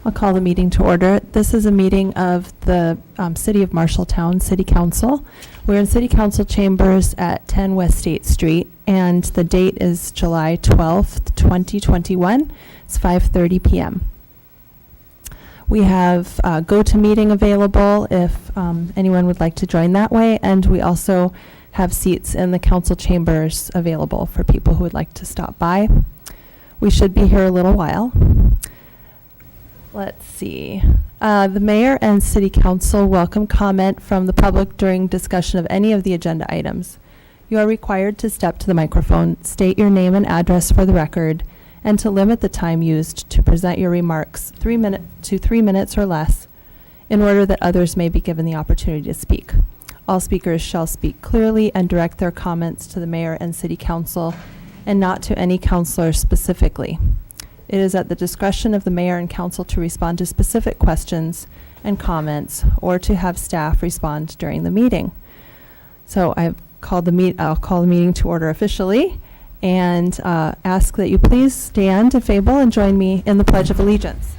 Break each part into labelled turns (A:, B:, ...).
A: I'll call the meeting to order. This is a meeting of the City of Marshalltown City Council. We're in City Council chambers at 10 West State Street, and the date is July 12th, 2021. It's 5:30 p.m. We have GoToMeeting available if anyone would like to join that way, and we also have seats in the council chambers available for people who would like to stop by. We should be here a little while. Let's see. The mayor and city council welcome comment from the public during discussion of any of the agenda items. You are required to step to the microphone, state your name and address for the record, and to limit the time used to present your remarks 3 minutes or less, in order that others may be given the opportunity to speak. All speakers shall speak clearly and direct their comments to the mayor and city council, and not to any counselor specifically. It is at the discretion of the mayor and council to respond to specific questions and comments, or to have staff respond during the meeting. So I'll call the meeting to order officially, and ask that you please stand if able and join me in the Pledge of Allegiance.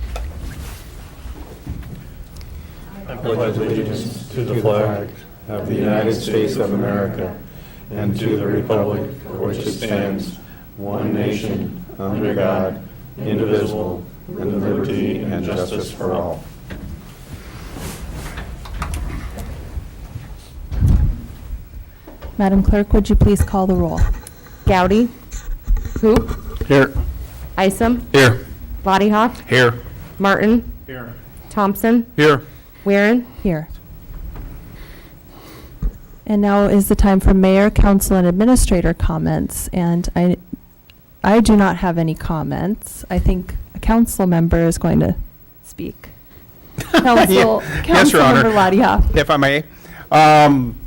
B: I pledge allegiance to the flag of the United States of America and to the republic for which it stands, one nation, under God, indivisible, with liberty and justice for all.
A: Madam Clerk, would you please call the roll?
C: Gowdy. Hoop.
B: Here.
C: Isom.
B: Here.
C: Bodyhoff.
B: Here.
C: Martin.
B: Here.
C: Thompson.
B: Here.
C: Weirin.
A: Here. And now is the time for mayor, council, and administrator comments. And I do not have any comments. I think a council member is going to speak. Council
D: Your Honor.
A: Member Bodyhoff.
D: If I may.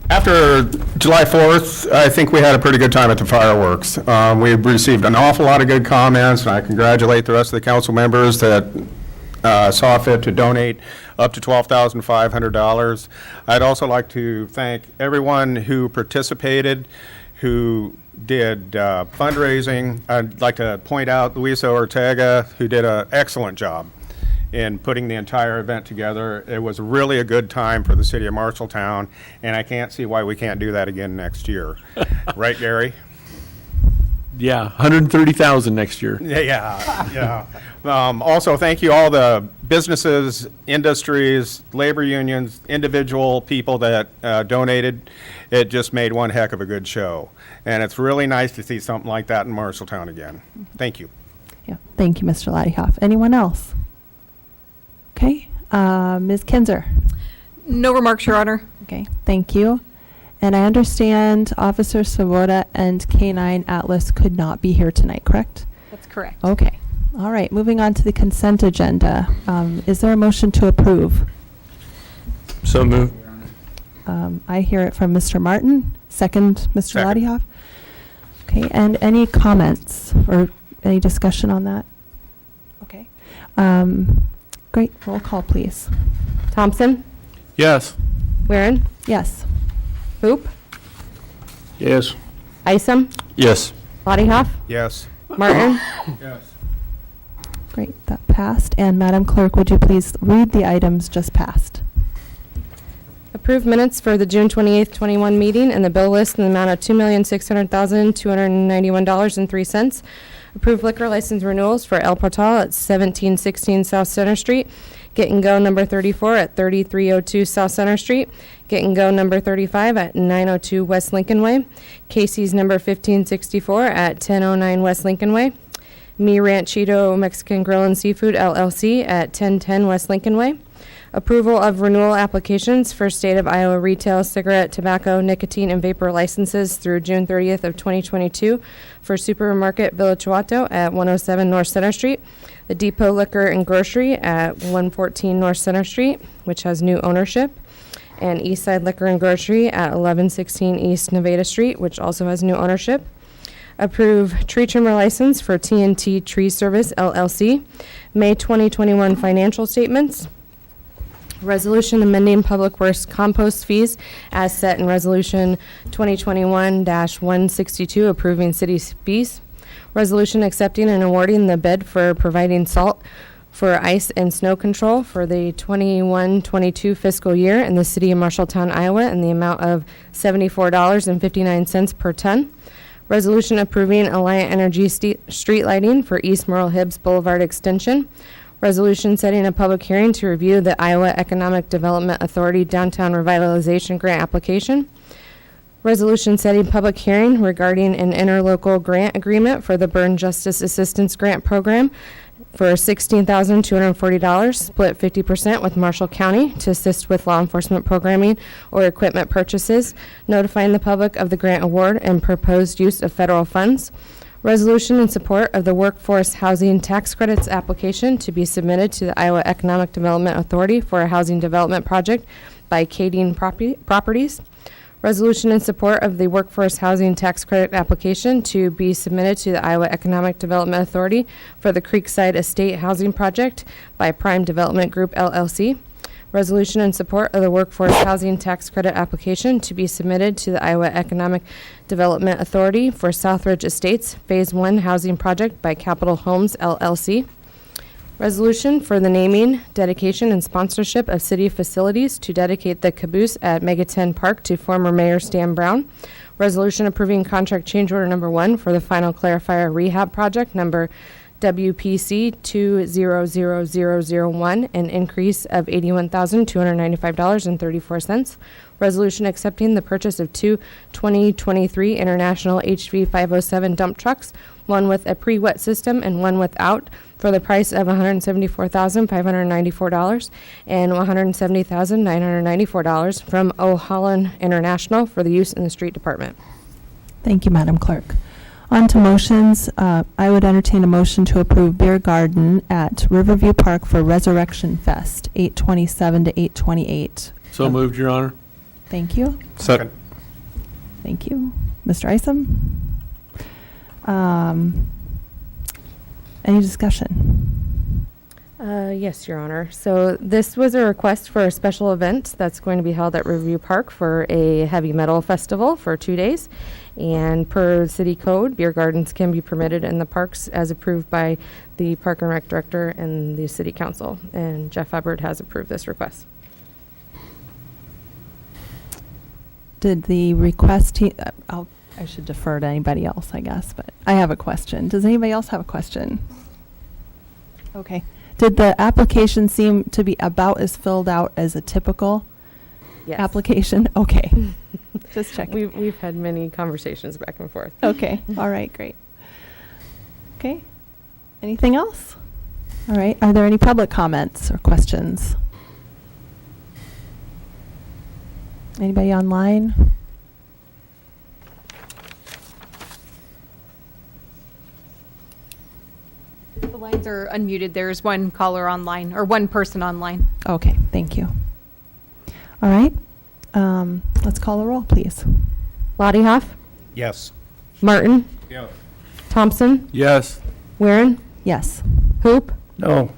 D: After July 4th, I think we had a pretty good time at the fireworks. We received an awful lot of good comments, and I congratulate the rest of the council members that saw fit to donate up to $12,500. I'd also like to thank everyone who participated, who did fundraising. I'd like to point out Luisa Ortega, who did an excellent job in putting the entire event together. It was really a good time for the city of Marshalltown, and I can't see why we can't do that again next year. Right, Gary?
B: Yeah, 130,000 next year.
D: Yeah. Also, thank you all the businesses, industries, labor unions, individual people that donated. It just made one heck of a good show. And it's really nice to see something like that in Marshalltown again. Thank you.
A: Yeah, thank you, Mr. Laddiehoff. Anyone else? Okay, Ms. Kinzer.
E: No remarks, Your Honor.
A: Okay, thank you. And I understand Officer Svoboda and K-9 Atlas could not be here tonight, correct?
E: That's correct.
A: Okay. All right, moving on to the consent agenda. Is there a motion to approve?
B: So moved.
A: I hear it from Mr. Martin. Second, Mr.
D: Second.
A: Laddiehoff. Okay, and any comments or any discussion on that? Okay. Great, roll call, please.
C: Thompson.
B: Yes.
C: Weirin.
A: Yes.
C: Hoop.
B: Yes.
C: Isom.
B: Yes.
C: Bodyhoff.
D: Yes.
C: Martin.
D: Yes.
A: Great, that passed. And Madam Clerk, would you please read the items just passed?
C: Approved minutes for the June 28th, 21 meeting and the bill list in the amount of $2,600,291.03. Approved liquor license renewals for El Portal at 1716 South Center Street. Get and Go number 34 at 3302 South Center Street. Get and Go number 35 at 902 West Lincoln Way. Casey's number 1564 at 1009 West Lincoln Way. Mi Ranchito Mexican Grill and Seafood LLC at 1010 West Lincoln Way. Approval of renewal applications for State of Iowa retail cigarette, tobacco, nicotine, and vapor licenses through June 30th of 2022 for Supermarket Villa Chihuahua at 107 North Center Street, the Depot Liquor and Grocery at 114 North Center Street, which has new ownership, and Eastside Liquor and Grocery at 1116 East Nevada Street, which also has new ownership. Approve tree trimmer license for TNT Tree Service LLC. May 2021 financial statements. Resolution amending Public Works compost fees as set in Resolution 2021-162 approving city fees. Resolution accepting and awarding the bid for providing salt for ice and snow control for the 21-22 fiscal year in the city of Marshalltown, Iowa, in the amount of $74.59 per ton. Resolution approving Alliant Energy street lighting for East Merle Hibbs Boulevard extension. Resolution setting a public hearing to review the Iowa Economic Development Authority Downtown Revitalization Grant application. Resolution setting public hearing regarding an interlocal grant agreement for the Burn Justice Assistance Grant Program for $16,240, split 50% with Marshall County to assist with law enforcement programming or equipment purchases, notifying the public of the grant award and proposed use of federal funds. Resolution in support of the Workforce Housing Tax Credits application to be submitted to the Iowa Economic Development Authority for a housing development project by Kading Properties. Resolution in support of the Workforce Housing Tax Credit application to be submitted to the Iowa Economic Development Authority for the Creekside Estate Housing Project by Prime Development Group LLC. Resolution in support of the Workforce Housing Tax Credit application to be submitted to the Iowa Economic Development Authority for Southridge Estates Phase 1 Housing Project by Capital Homes LLC. Resolution for the naming, dedication, and sponsorship of city facilities to dedicate the caboose at Megaten Park to former Mayor Stan Brown. Resolution approving contract change order number 1 for the final clarifier rehab project number WPC 200001, an increase of $81,295.34. Resolution accepting the purchase of 2 2023 International HV 507 dump trucks, one with a pre-wet system and one without, for the price of $174,594 and $170,994 from O'Holland International for the use in the street department.
A: Thank you, Madam Clerk. On to motions. I would entertain a motion to approve Beer Garden at Riverview Park for Resurrection Fest, 8/27 to 8/28.
B: So moved, Your Honor.
A: Thank you.
D: Second.
A: Thank you. Mr. Isom? Any discussion?
C: Yes, Your Honor. So this was a request for a special event that's going to be held at Riverview Park for a heavy metal festival for 2 days. And per city code, beer gardens can be permitted in the parks as approved by the Park and Rec Director and the City Council. And Jeff Hubbard has approved this request.
A: Did the request, I should defer to anybody else, I guess, but I have a question. Does anybody else have a question? Okay. Did the application seem to be about as filled out as a typical
C: Yes.
A: application? Okay. Just checking.
C: We've had many conversations back and forth.
A: Okay. All right, great. Okay. Anything else? All right. Are there any public comments or questions? Anybody online?
E: The lines are unmuted. There's one caller online, or one person online.
A: Okay, thank you. All right. Let's call the roll, please.
C: Lottie Hoff,
D: Yes.
C: Martin,
B: Yes.
C: Thompson,
B: Yes.
C: Weirin,
A: Yes.
C: Hoop,
D: No.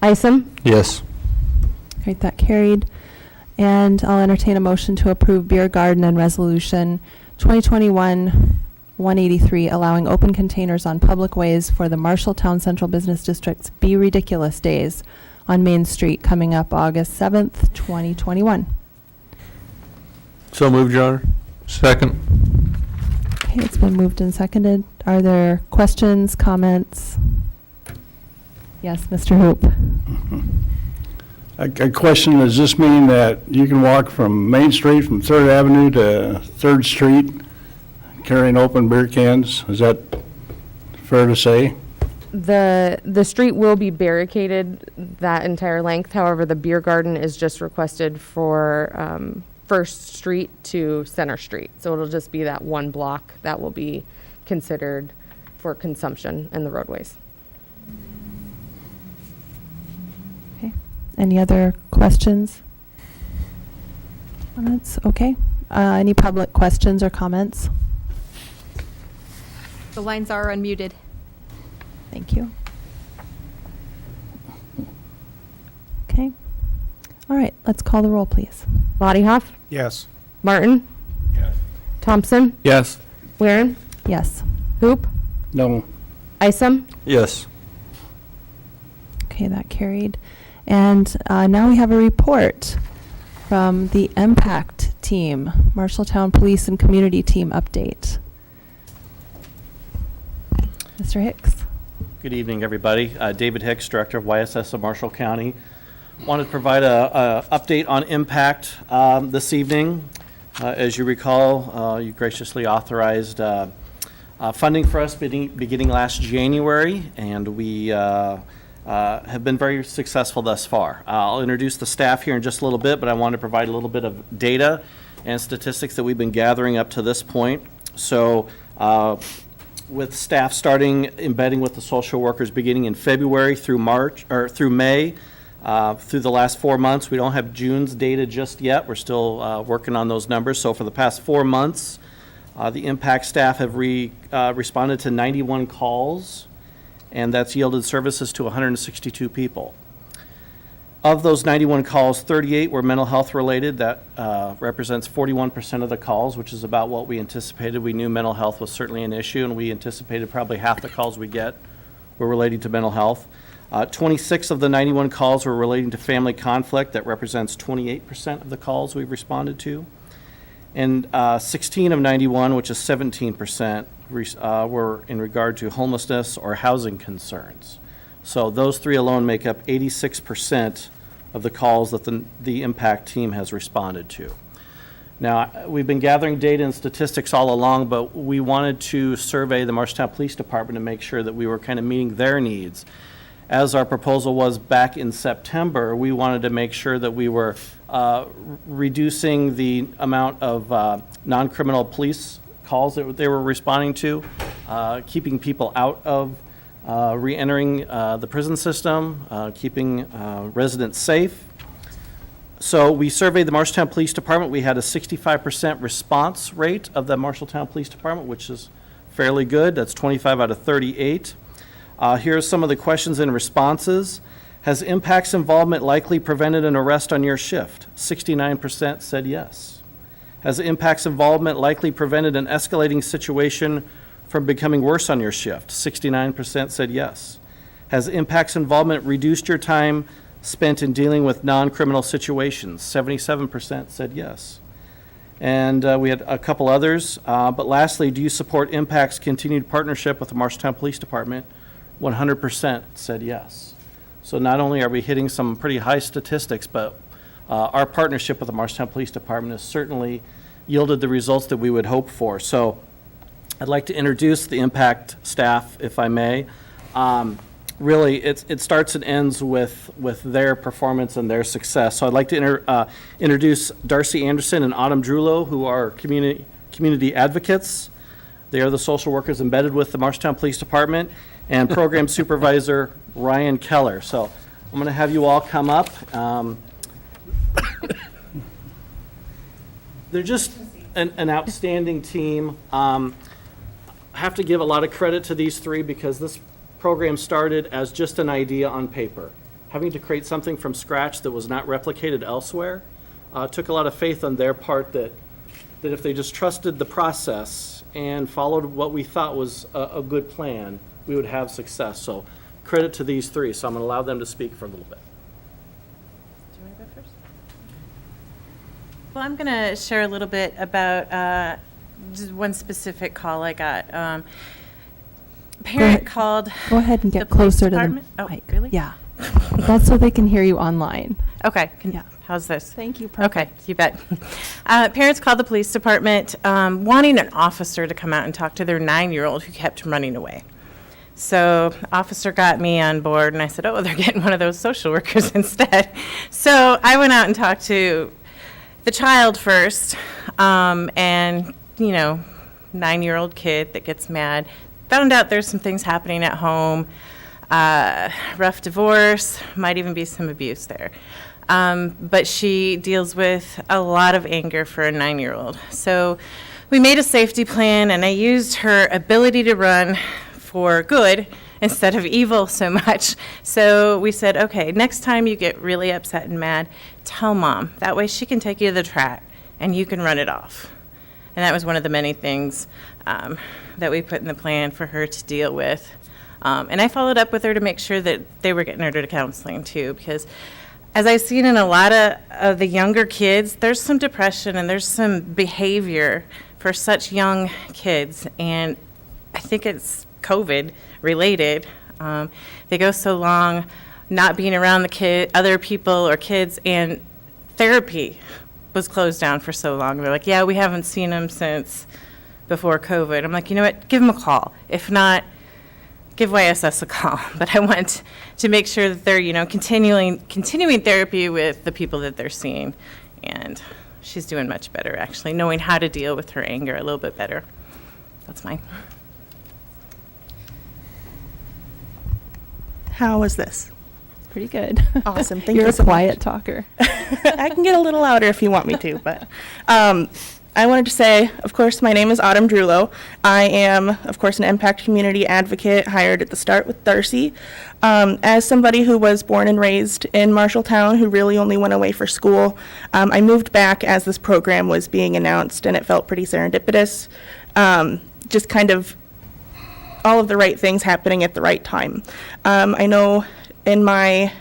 C: Isom,
B: Yes.
A: All right, that carried. And I'll entertain a motion to approve Beer Garden and Resolution 2021-183, allowing open containers on public ways for the Marshalltown Central Business District's Be Ridiculous Days on Main Street coming up August 7th, 2021.
B: So moved, Your Honor. Second.
A: Okay, it's been moved and seconded. Are there questions, comments? Yes, Mr. Hoop.
F: A question, does this mean that you can walk from Main Street, from 3rd Avenue to 3rd Street carrying open beer cans? Is that fair to say?
C: The street will be barricaded that entire length. However, the beer garden is just requested for First Street to Center Street. So it'll just be that one block that will be considered for consumption in the roadways.
A: Okay. Any other questions? Comments? Okay. Any public questions or comments?
E: The lines are unmuted.
A: Thank you. Okay. All right, let's call the roll, please.
C: Lottie Hoff,
D: Yes.
C: Martin,
B: Yes.
C: Thompson,
B: Yes.
C: Weirin,
A: Yes.
C: Hoop,
F: No.
C: Isom,
B: Yes.
A: Okay. Okay, that carried. And now we have a report from the Impact Team, Marshalltown Police and Community Team update. Mr. Hicks.
G: Good evening, everybody. David Hicks, Director of YSS of Marshall County. Wanted to provide a update on Impact this evening. As you recall, you graciously authorized funding for us beginning last January, and we have been very successful thus far. I'll introduce the staff here in just a little bit, but I want to provide a little bit of data and statistics that we've been gathering up to this point. So with staff starting embedding with the social workers beginning in February through May, through the last 4 months. We don't have June's data just yet. We're still working on those numbers. So for the past 4 months, the Impact staff have responded to 91 calls, and that's yielded services to 162 people. Of those 91 calls, 38 were mental health related. That represents 41% of the calls, which is about what we anticipated. We knew mental health was certainly an issue, and we anticipated probably half the calls we get were relating to mental health. 26 of the 91 calls were relating to family conflict. That represents 28% of the calls we've responded to. And 16 of 91, which is 17%, were in regard to homelessness or housing concerns. So those three alone make up 86% of the calls that the Impact team has responded to. Now, we've been gathering data and statistics all along, but we wanted to survey the Marshalltown Police Department to make sure that we were kind of meeting their needs. As our proposal was back in September, we wanted to make sure that we were reducing the amount of non-criminal police calls that they were responding to, keeping people out of re-entering the prison system, keeping residents safe. So we surveyed the Marshalltown Police Department. We had a 65% response rate of the Marshalltown Police Department, which is fairly good. That's 25 out of 38. Here are some of the questions and responses. Has Impact's involvement likely prevented an arrest on your shift? 69% said yes. Has Impact's involvement likely prevented an escalating situation from becoming worse on your shift? 69% said yes. Has Impact's involvement reduced your time spent in dealing with non-criminal situations? 77% said yes. And we had a couple others. But lastly, do you support Impact's continued partnership with the Marshalltown Police Department? 100% said yes. So not only are we hitting some pretty high statistics, but our partnership with the Marshalltown Police Department has certainly yielded the results that we would hope for. So I'd like to introduce the Impact staff, if I may. Really, it starts and ends with their performance and their success. So I'd like to introduce Darcy Anderson and Autumn Drulo, who are community advocates. They are the social workers embedded with the Marshalltown Police Department, and Program Supervisor Ryan Keller. So I'm going to have you all come up. They're just an outstanding team. I have to give a lot of credit to these three because this program started as just an idea on paper. Having to create something from scratch that was not replicated elsewhere took a lot of faith on their part that if they just trusted the process and followed what we thought was a good plan, we would have success. So credit to these three. So I'm going to allow them to speak for a little bit.
C: Do you want to go first?
H: Well, I'm going to share a little bit about just one specific call I got. A parent called.
A: Go ahead and
H: the
A: get
H: police
A: closer to the
H: department. Oh,
A: mic.
H: really?
A: Yeah. That's so they can hear you online.
H: Okay.
A: Yeah.
H: How's this?
A: Thank you.
H: Okay, you bet. Parents called the police department wanting an officer to come out and talk to their 9-year-old who kept running away. So the officer got me on board, and I said, oh, they're getting one of those social workers instead. So I went out and talked to the child first, and, 9-year-old kid that gets mad. Found out there's some things happening at home, rough divorce, might even be some abuse there. But she deals with a lot of anger for a 9-year-old. So we made a safety plan, and I used her ability to run for good instead of evil so much. So we said, okay, next time you get really upset and mad, tell mom. That way she can take you to the track, and you can run it off. And that was one of the many things that we put in the plan for her to deal with. And I followed up with her to make sure that they were getting her to counseling too, because as I've seen in a lot of the younger kids, there's some depression and there's some behavior for such young kids. And I think it's COVID related. They go so long not being around the other people or kids, and therapy was closed down for so long. They're like, yeah, we haven't seen them since before COVID. I'm like, you know what, give them a call. If not, give YSS a call. But I want to make sure that they're, continuing therapy with the people that they're seeing. And she's doing much better, actually, knowing how to deal with her anger a little bit better. That's mine.
I: How was this?
A: Pretty good.
I: Awesome. Thank
A: You're
I: you
A: a
I: so much.
A: quiet talker.
I: I can get a little louder if you want me to, but I wanted to say, of course, my name is Autumn Drulo. I am, of course, an Impact Community Advocate hired at the start with Darcy. As somebody who was born and raised in Marshalltown, who really only went away for school, I moved back as this program was being announced, and it felt pretty serendipitous. Just kind of all of the right things happening at the right time. I know in my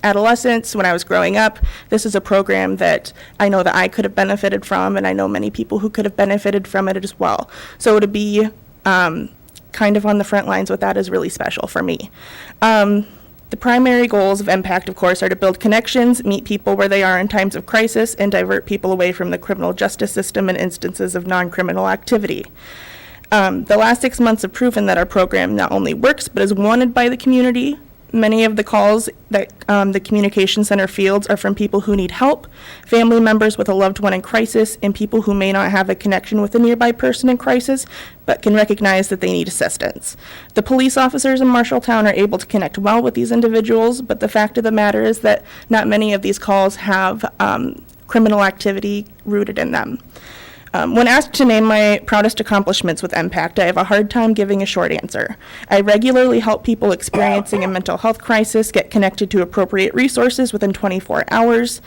I: adolescence, when I was growing up, this is a program that I know that I could have benefited from, and I know many people who could have benefited from it as well. So to be kind of on the front lines with that is really special for me. The primary goals of Impact, of course, are to build connections, meet people where they are in times of crisis, and divert people away from the criminal justice system in instances of non-criminal activity. The last 6 months have proven that our program not only works, but is wanted by the community. Many of the calls that the Communication Center fields are from people who need help, family members with a loved one in crisis, and people who may not have a connection with a nearby person in crisis, but can recognize that they need assistance. The police officers in Marshalltown are able to connect well with these individuals, but the fact of the matter is that not many of these calls have criminal activity rooted in them. When asked to name my proudest accomplishments with Impact, I have a hard time giving a short answer. I regularly help people experiencing a mental health crisis get connected to appropriate resources within 24 hours.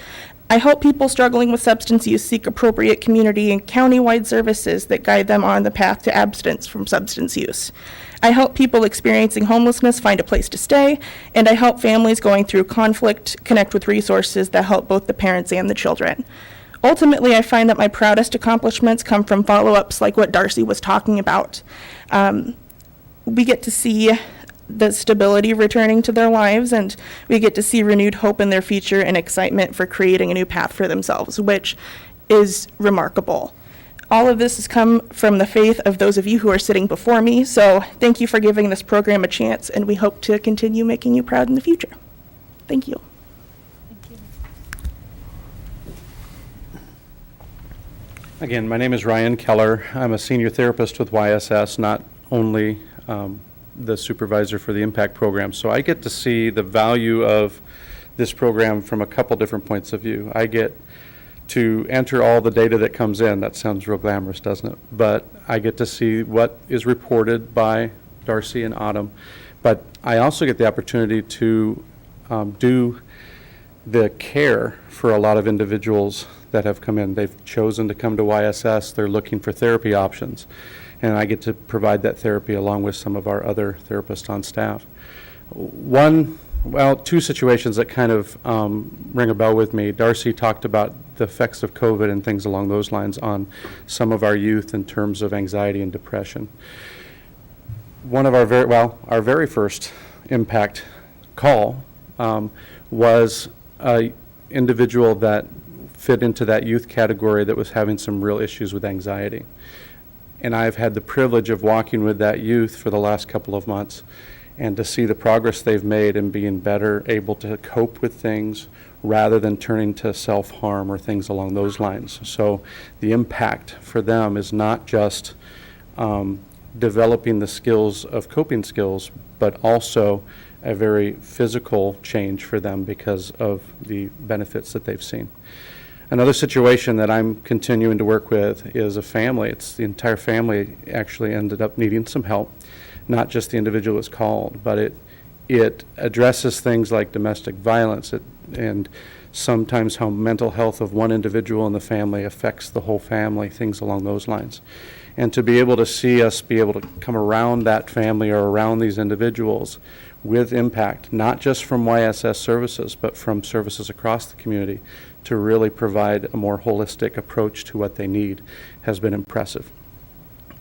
I: I help people struggling with substance use seek appropriate community and county-wide services that guide them on the path to abstinence from substance use. I help people experiencing homelessness find a place to stay, and I help families going through conflict connect with resources that help both the parents and the children. Ultimately, I find that my proudest accomplishments come from follow-ups like what Darcy was talking about. We get to see the stability returning to their lives, and we get to see renewed hope in their future and excitement for creating a new path for themselves, which is remarkable. All of this has come from the faith of those of you who are sitting before me, so thank you for giving this program a chance, and we hope to continue making you proud in the future. Thank you.
G: Again, my name is Ryan Keller. I'm a senior therapist with YSS, not only the supervisor for the Impact program. So I get to see the value of this program from a couple different points of view. I get to enter all the data that comes in. That sounds real glamorous, doesn't it? But I get to see what is reported by Darcy and Autumn. But I also get the opportunity to do the care for a lot of individuals that have come in. They've chosen to come to YSS. They're looking for therapy options. And I get to provide that therapy along with some of our other therapists on staff. Two situations that kind of ring a bell with me. Darcy talked about the effects of COVID and things along those lines on some of our youth in terms of anxiety and depression. One of our very first Impact call was an individual that fit into that youth category that was having some real issues with anxiety. And I've had the privilege of walking with that youth for the last couple of months, and to see the progress they've made and being better able to cope with things rather than turning to self-harm or things along those lines. So the impact for them is not just developing the skills of coping skills, but also a very physical change for them because of the benefits that they've seen. Another situation that I'm continuing to work with is a family. It's the entire family actually ended up needing some help, not just the individual that's called, but it addresses things like domestic violence and
J: sometimes how mental health of one individual in the family affects the whole family, things along those lines. And to be able to see us be able to come around that family or around these individuals with impact, not just from YSS services, but from services across the community, to really provide a more holistic approach to what they need, has been impressive.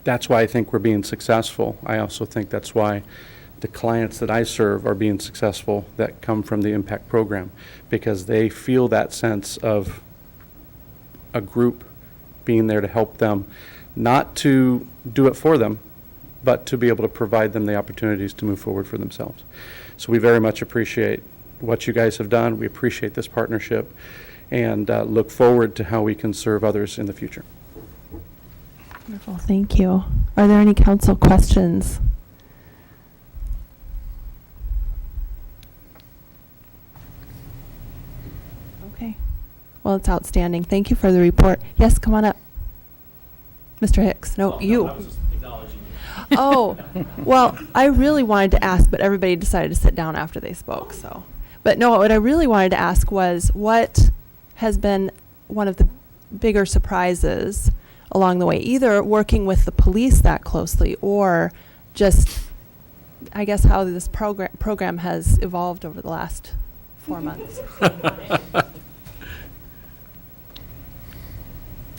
J: That's why I think we're being successful. I also think that's why the clients that I serve are being successful that come from the impact program, because they feel that sense of a group being there to help them, not to do it for them, but to be able to provide them the opportunities to move forward for themselves. So we very much appreciate what you guys have done. We appreciate this partnership, and look forward to how we can serve others in the future.
A: Wonderful, thank you. Are there any council questions? Okay, well, it's outstanding. Thank you for the report. Yes, come on up. Mr. Hicks, no, you. Oh, well, I really wanted to ask, but everybody decided to sit down after they spoke, so. But no, what I really wanted to ask was, what has been one of the bigger surprises along the way, either working with the police that closely, or just, I guess, how this program has evolved over the last 4 months?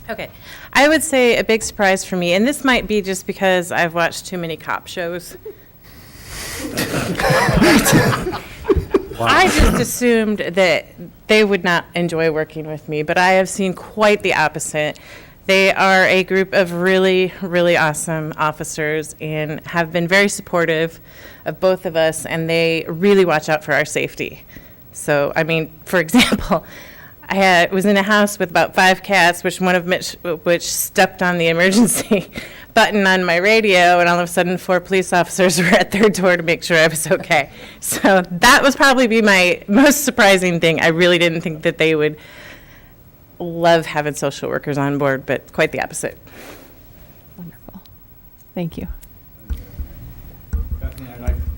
H: Okay, I would say a big surprise for me, and this might be just because I've watched too many cop shows. I just assumed that they would not enjoy working with me, but I have seen quite the opposite. They are a group of really, really awesome officers and have been very supportive of both of us, and they really watch out for our safety. So, I mean, for example, I was in a house with about 5 cats, which which stepped on the emergency button on my radio, and all of a sudden 4 police officers were at their door to make sure I was okay. So that was probably be my most surprising thing. I really didn't think that they would love having social workers on board, but quite the opposite.
A: Wonderful. Thank you.
K: Bethany,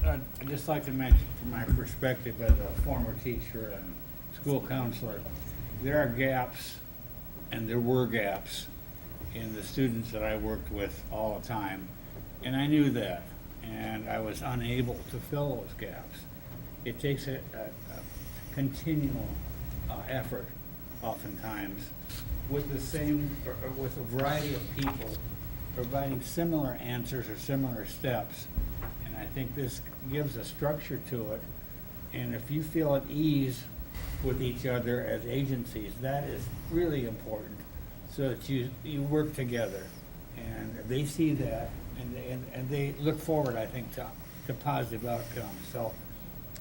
K: I'd just like to mention from my perspective as a former teacher and school counselor, there are gaps, and there were gaps in the students that I worked with all the time, and I knew that, and I was unable to fill those gaps. It takes a continual effort, oftentimes, with the same, or with a variety of people providing similar answers or similar steps, and I think this gives a structure to it, and if you feel at ease with each other as agencies, that is really important, so that you work together, and they see that, and they look forward, I think, to positive outcomes. So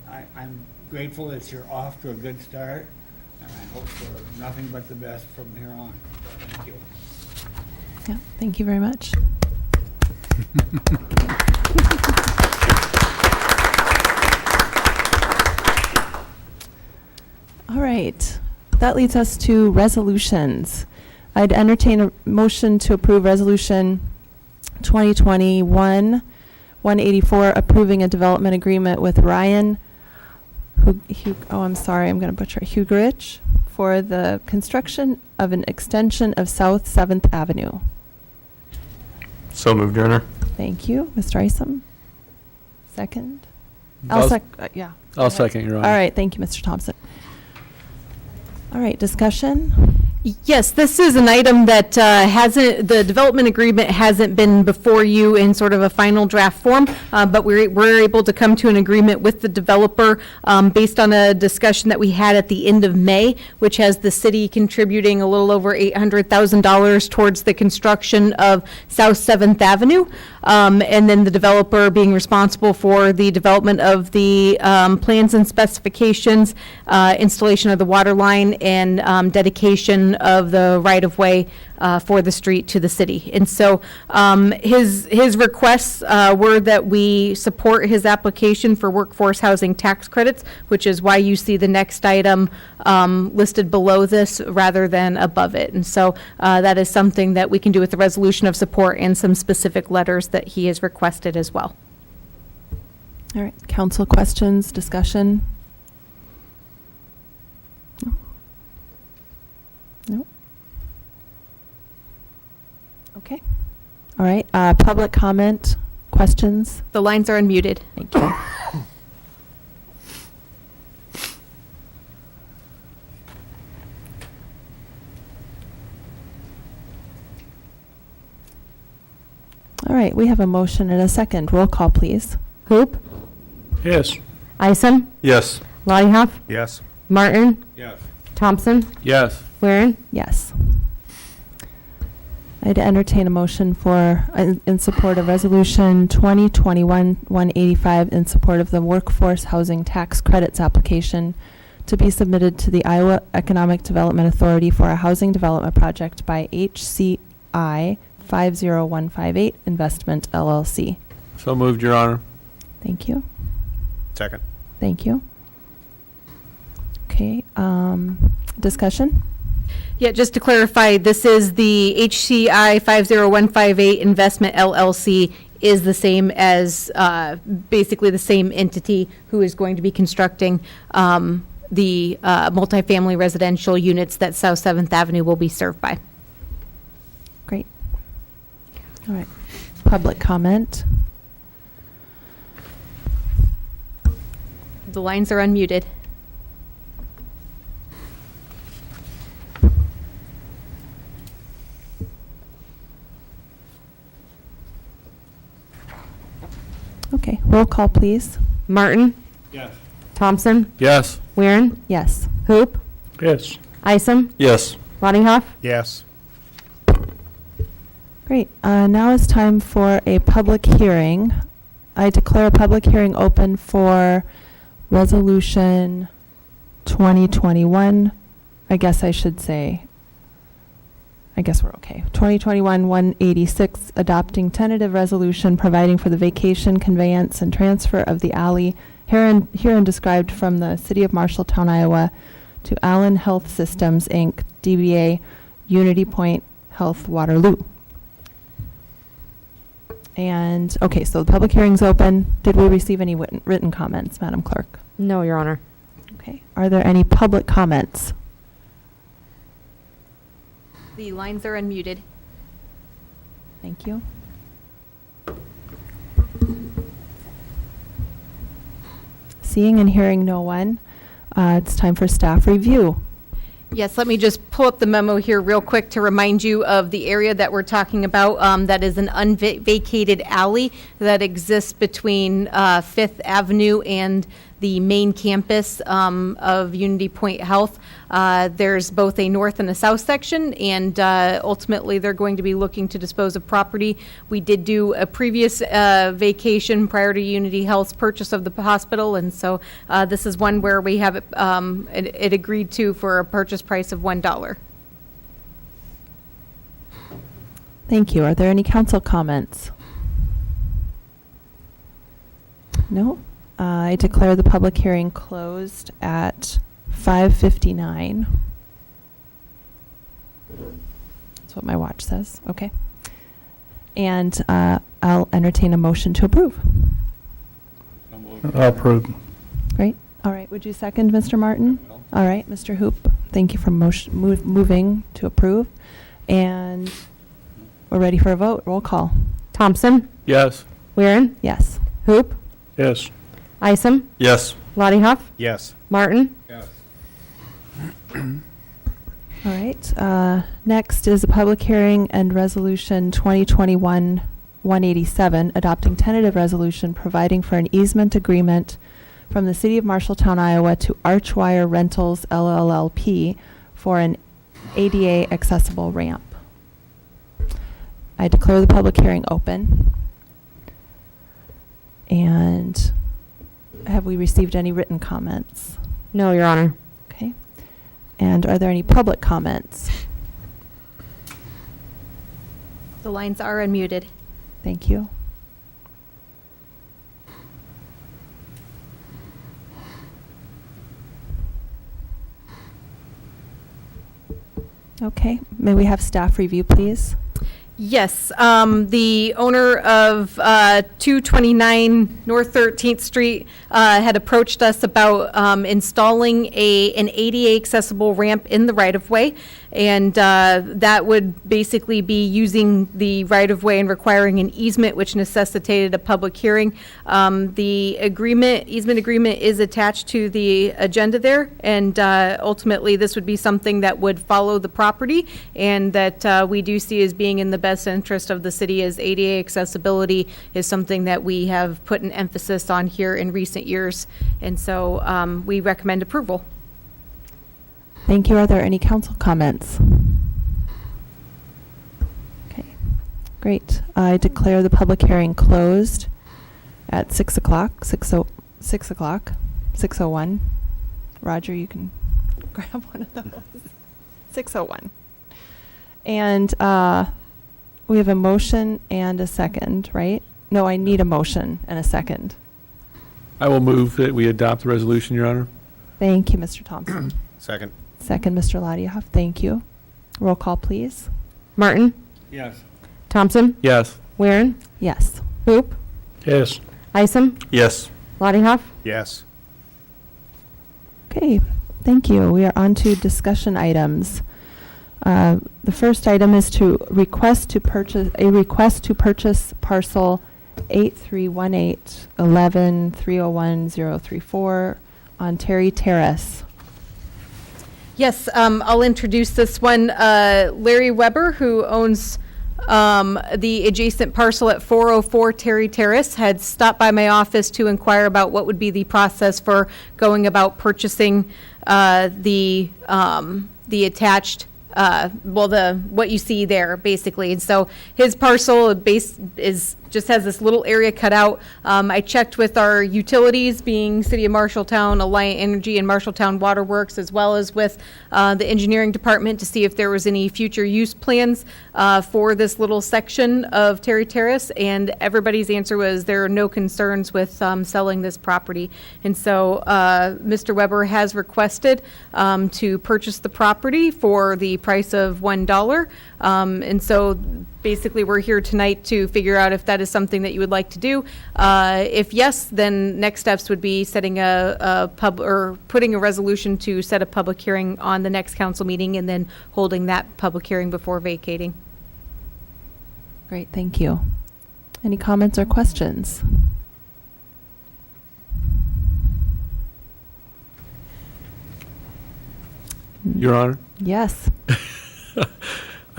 K: I'm grateful that you're off to a good start, and I hope for nothing but the best from here on. Thank you.
A: Yeah, thank you very much. All right, that leads us to resolutions. I'd entertain a motion to approve Resolution 2021-184, approving a development agreement with Ryan Hugerich for the construction of an extension of South 7th Avenue.
D: So moved, Your Honor.
A: Thank you. Mr. Isom? Second?
B: I'll
A: Yeah.
B: I'll second, Your Honor.
A: All right, thank you, Mr. Thompson. All right, discussion?
E: Yes, this is an item that the development agreement hasn't been before you in sort of a final draft form, but we're able to come to an agreement with the developer based on a discussion that we had at the end of May, which has the city contributing a little over $800,000 towards the construction of South 7th Avenue, and then the developer being responsible for the development of the plans and specifications, installation of the water line, and dedication of the right-of-way for the street to the city. And so his requests were that we support his application for workforce housing tax credits, which is why you see the next item listed below this rather than above it. And so that is something that we can do with the resolution of support and some specific letters that he has requested as well.
A: All right, council questions, discussion? No? No. Okay. All right, public comment, questions?
E: The lines are unmuted.
A: Thank you. All right, we have a motion and a second. Roll call, please.
C: Hoop,
F: Yes.
C: Isom,
D: Yes.
C: Lolleyhoff,
D: Yes.
C: Martin,
K: Yes.
C: Thompson,
D: Yes.
C: Waring.
A: Yes. I'd entertain a motion for, in support of Resolution 2021-185, in support of the Workforce Housing Tax Credits application to be submitted to the Iowa Economic Development Authority for a housing development project by HCI 50158 Investment LLC.
B: So moved, Your Honor.
A: Thank you.
D: Second.
A: Thank you. Okay, discussion?
E: Yeah, just to clarify, this is the HCI 50158 Investment LLC is the same as, basically the same entity who is going to be constructing the multifamily residential units that South 7th Avenue will be served by.
A: Great. All right. Public comment?
E: The lines are unmuted.
A: Okay, roll call, please.
C: Martin,
K: Yes.
C: Thompson,
B: Yes.
C: Waring,
A: Yes.
C: Hoop,
F: Yes.
C: Isom,
B: Yes.
C: Lolleyhoff.
D: Yes.
A: Great. Now is time for a public hearing. I declare a public hearing open for Resolution 2021, I guess I should say, I guess we're okay. 2021-186, adopting tentative resolution providing for the vacation, conveyance, and transfer of the alley herein described from the City of Marshalltown, Iowa, to Allen Health Systems, Inc., DBA Unity Point Health, Waterloo. And, okay, so the public hearing's open. Did we receive any written comments, Madam Clerk?
C: No, Your Honor.
A: Okay. Are there any public comments?
E: The lines are unmuted.
A: Thank you. Seeing and hearing no one, it's time for staff review.
E: Yes, let me just pull up the memo here real quick to remind you of the area that we're talking about. That is an unvacated alley that exists between 5th Avenue and the main campus of Unity Point Health. There's both a north and a south section, and ultimately they're going to be looking to dispose of property. We did do a previous vacation prior to Unity Health's purchase of the hospital, and so this is one where we have it agreed to for a purchase price of $1.
A: Thank you. Are there any council comments? No? I declare the public hearing closed at 5:59. That's what my watch says. Okay. And I'll entertain a motion to approve.
K: So moved.
F: I'll approve.
A: Great. All right. Would you second, Mr. Martin? All right, Mr. Hoop. Thank you for moving to approve. And we're ready for a vote. Roll call.
C: Thompson,
B: Yes.
C: Waring,
A: Yes.
C: Hoop,
F: Yes.
C: Isom,
B: Yes.
C: Lolleyhoff,
D: Yes.
C: Martin.
K: Yes.
A: All right. Next is a public hearing and resolution 2021-187, adopting tentative resolution providing for an easement agreement from the City of Marshalltown, Iowa to Archwire Rentals LLP for an ADA accessible ramp. I declare the public hearing open. And have we received any written comments?
C: No, Your Honor.
A: Okay. And are there any public comments?
E: The lines are unmuted.
A: Thank you. Okay, may we have staff review, please?
E: Yes, the owner of 229 North 13th Street had approached us about installing an ADA accessible ramp in the right-of-way, and that would basically be using the right-of-way and requiring an easement, which necessitated a public hearing. The easement agreement is attached to the agenda there, and ultimately, this would be something that would follow the property, and that we do see as being in the best interest of the city, as ADA accessibility is something that we have put an emphasis on here in recent years. And so we recommend approval.
A: Thank you. Are there any council comments? Okay, great. I declare the public hearing closed at 6 o'clock, 6 o'clock, 6:01. Roger, you can grab one of those. 6:01. And we have a motion and a second, right? No, I need a motion and a second.
B: I will move that we adopt the resolution, Your Honor.
A: Thank you, Mr. Thompson.
D: Second.
A: Second, Mr. Ladioff. Thank you. Roll call, please.
C: Martin?
K: Yes.
C: Thompson?
B: Yes.
C: Weirin?
A: Yes.
C: Hoop?
F: Yes.
C: Isom?
B: Yes.
C: Lottie
D: Yes.
A: Okay, thank you. We are on to discussion items. The first item is a request to purchase parcel 831811301034 on Terry Terrace.
E: Yes, I'll introduce this one. Larry Weber, who owns the adjacent parcel at 404 Terry Terrace, had stopped by my office to inquire about what would be the process for going about purchasing the attached, what you see there, basically. And so his parcel just has this little area cut out. I checked with our utilities, being City of Marshalltown, Alliant Energy, and Marshalltown Waterworks, as well as with the engineering department, to see if there was any future use plans for this little section of Terry Terrace, and everybody's answer was there are no concerns with selling this property. And so Mr. Weber has requested to purchase the property for the price of $1. And so basically, we're here tonight to figure out if that is something that you would like to do. If yes, then next steps would be setting putting a resolution to set a public hearing on the next council meeting, and then holding that public hearing before vacating.
A: Great, thank you. Any comments or questions?
B: Your Honor,
A: Yes.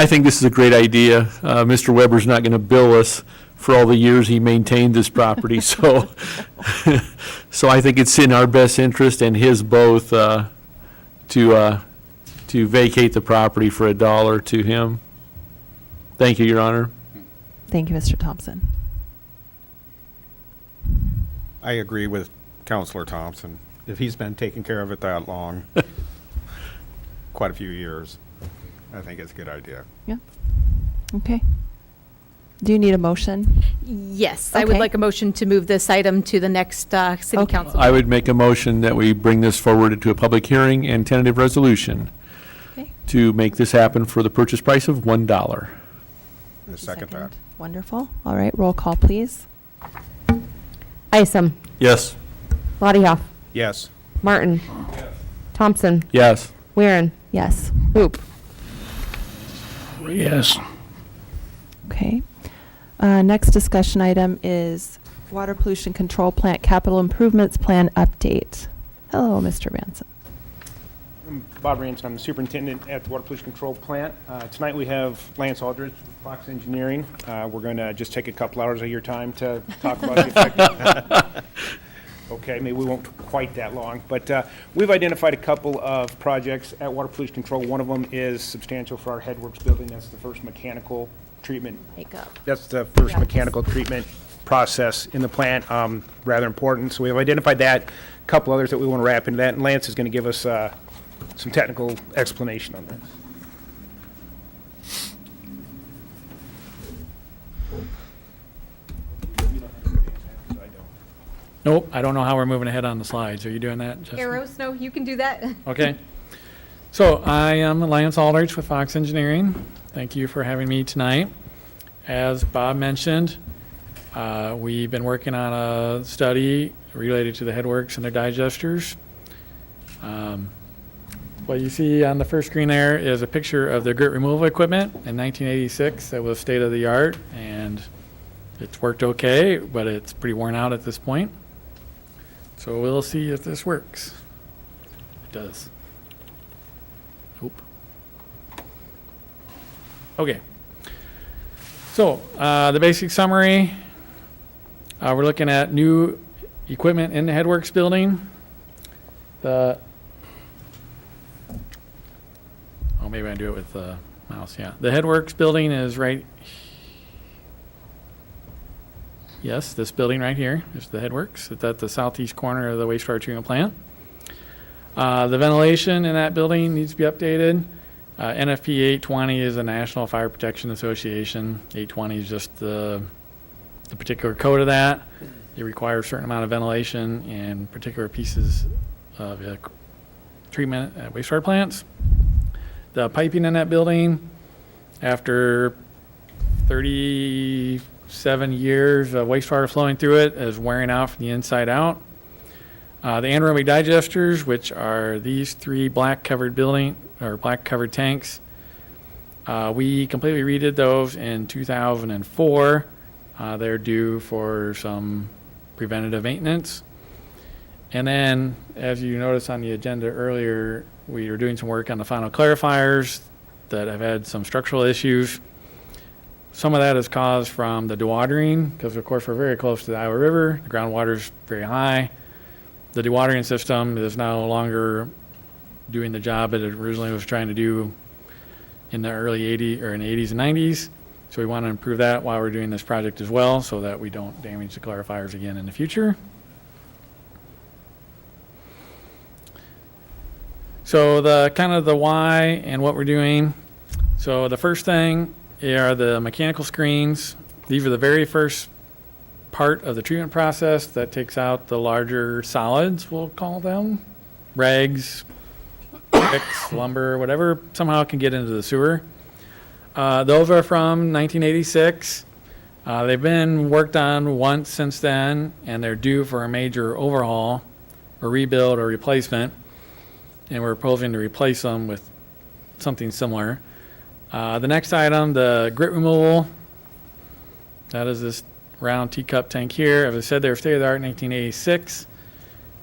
B: I think this is a great idea. Mr. Weber's not going to bill us for all the years he maintained this property, so so I think it's in our best interest and his both to vacate the property for $1 to him. Thank you, Your Honor.
A: Thank you, Mr. Thompson.
D: I agree with Counselor Thompson. If he's been taking care of it that long, quite a few years, I think it's a good idea.
A: Yeah. Okay. Do you need a motion?
E: Yes, I would
A: Okay.
E: like a motion to move this item to the next city
A: Okay.
E: council.
B: I would make a motion that we bring this forward to a public hearing and tentative resolution
A: Okay.
B: to make this happen for the purchase price of $1.
D: I second that.
A: Wonderful. All right, roll call, please.
C: Isom?
B: Yes.
C: Lottie
D: Yes.
C: Martin? Thompson?
B: Yes.
C: Weirin?
A: Yes.
C: Hoop?
F: Yes.
A: Okay. Next discussion item is Water Pollution Control Plant Capital Improvements Plan Update. Hello, Mr. Ransom.
L: I'm Bob Ransom. I'm the superintendent at the Water Pollution Control Plant. Tonight we have Lance Aldridge with Fox Engineering. We're going to just take a couple hours of your time to talk about the effect. Okay, maybe we won't quite that long, but we've identified a couple of projects at Water Pollution Control. One of them is substantial for our Headworks building. That's the first mechanical treatment. That's the first mechanical treatment process in the plant, rather important. So we've identified that, a couple others that we want to wrap into that, and Lance is going to give us some technical explanation on this.
M: Nope, I don't know how we're moving ahead on the slides. Are you doing that, Jessica?
E: Arrows, no, you can do that.
M: Okay. So I am Lance Aldrich with Fox Engineering. Thank you for having me tonight. as Bob mentioned, we've been working on a study related to the headworks and their digesters. What you see on the first screen there is a picture of the grit removal equipment in 1986 that was state of the art, and it's worked okay, but it's pretty worn out at this point. So we'll see if this works. It does. Oop. Okay. So the basic summary, we're looking at new equipment in the headworks building. Maybe I do it with the mouse, yeah. The headworks building is right, yes, this building right here is the headworks. It's at the southeast corner of the wastewater treatment plant. The ventilation in that building needs to be updated. NFP 820 is the National Fire Protection Association. 820 is just the particular code of that. It requires a certain amount of ventilation in particular pieces of treatment at wastewater plants. The piping in that building, after 37 years of wastewater flowing through it, is wearing out from the inside out. The anaerobic digesters, which are these three black covered tanks, we completely redid those in 2004. They're due for some preventative maintenance. And then, as you noticed on the agenda earlier, we were doing some work on the final clarifiers that have had some structural issues. Some of that is caused from the dewatering, because of course we're very close to the Iowa River. The groundwater is very high. The dewatering system is no longer doing the job that it originally was trying to do in the early 80s or in the 80s and 90s. So we want to improve that while we're doing this project as well, so that we don't damage the clarifiers again in the future. So the kind of the why and what we're doing. So the first thing are the mechanical screens. These are the very first part of the treatment process that takes out the larger solids, we'll call them. Rags, bricks, lumber, whatever somehow can get into the sewer. Those are from 1986. They've been worked on once since then, and they're due for a major overhaul or rebuild or replacement. And we're proposing to replace them with something similar. The next item, the grit removal. That is this round teacup tank here. As I said, they were state-of-the-art in 1986.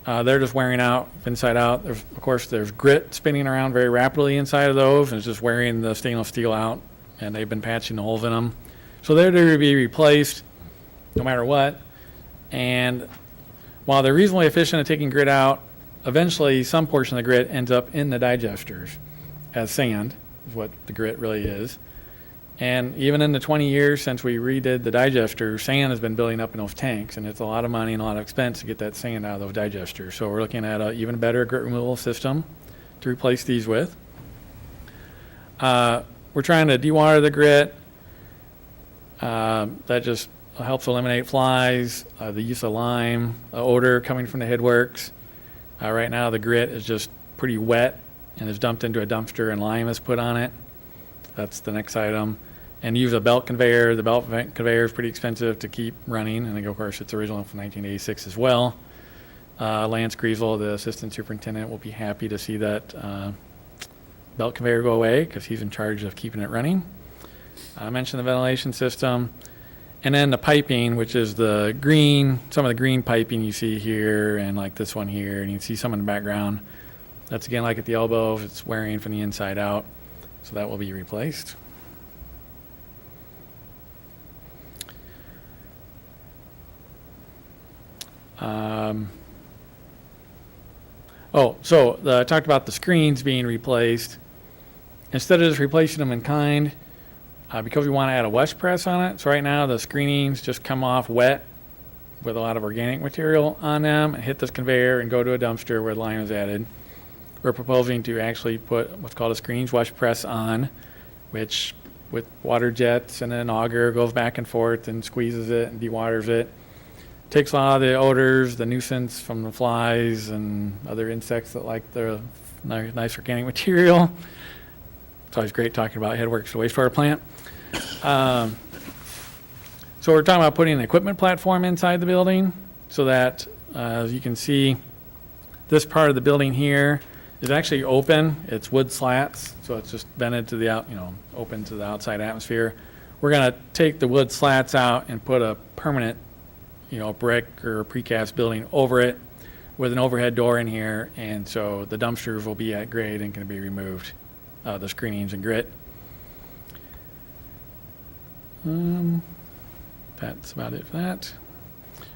M: They're just wearing out inside out. Of course, there's grit spinning around very rapidly inside of those, and it's just wearing the stainless steel out, and they've been patching the holes in them. So they're to be replaced no matter what. And while they're reasonably efficient at taking grit out, eventually some portion of the grit ends up in the digesters as sand, is what the grit really is. And even in the 20 years since we redid the digester, sand has been building up in those tanks, and it's a lot of money and a lot of expense to get that sand out of those digesters. So we're looking at an even better grit removal system to replace these with. We're trying to dewater the grit. That just helps eliminate flies, the use of lime, odor coming from the headworks. Right now the grit is just pretty wet and is dumped into a dumpster, and lime is put on it. That's the next item. And use a belt conveyor. The belt conveyor is pretty expensive to keep running, and of course it's original from 1986 as well. Lance Griesel, the assistant superintendent, will be happy to see that belt conveyor go away because he's in charge of keeping it running. I mentioned the ventilation system. And then the piping, which is the green, some of the green piping you see here, and like this one here, and you can see some in the background. That's again like at the elbow, it's wearing from the inside out. So that will be replaced. I talked about the screens being replaced. Instead of just replacing them in kind, because we want to add a wash press on it, so right now the screenings just come off wet with a lot of organic material on them and hit this conveyor and go to a dumpster where the lime is added. We're proposing to actually put what's called a screens wash press on, which with water jets and an auger goes back and forth and squeezes it and dewaters it. Takes a lot of the odors, the nuisance from the flies and other insects that like the nice organic material. It's always great talking about headworks to wastewater plant. So we're talking about putting an equipment platform inside the building so that, as you can see, this part of the building here is actually open. It's wood slats, so it's just vented to the open to the outside atmosphere. We're going to take the wood slats out and put a permanent, brick or precast building over it with an overhead door in here, and so the dumpsters will be at grade and can be removed, the screenings and grit. That's about it for that.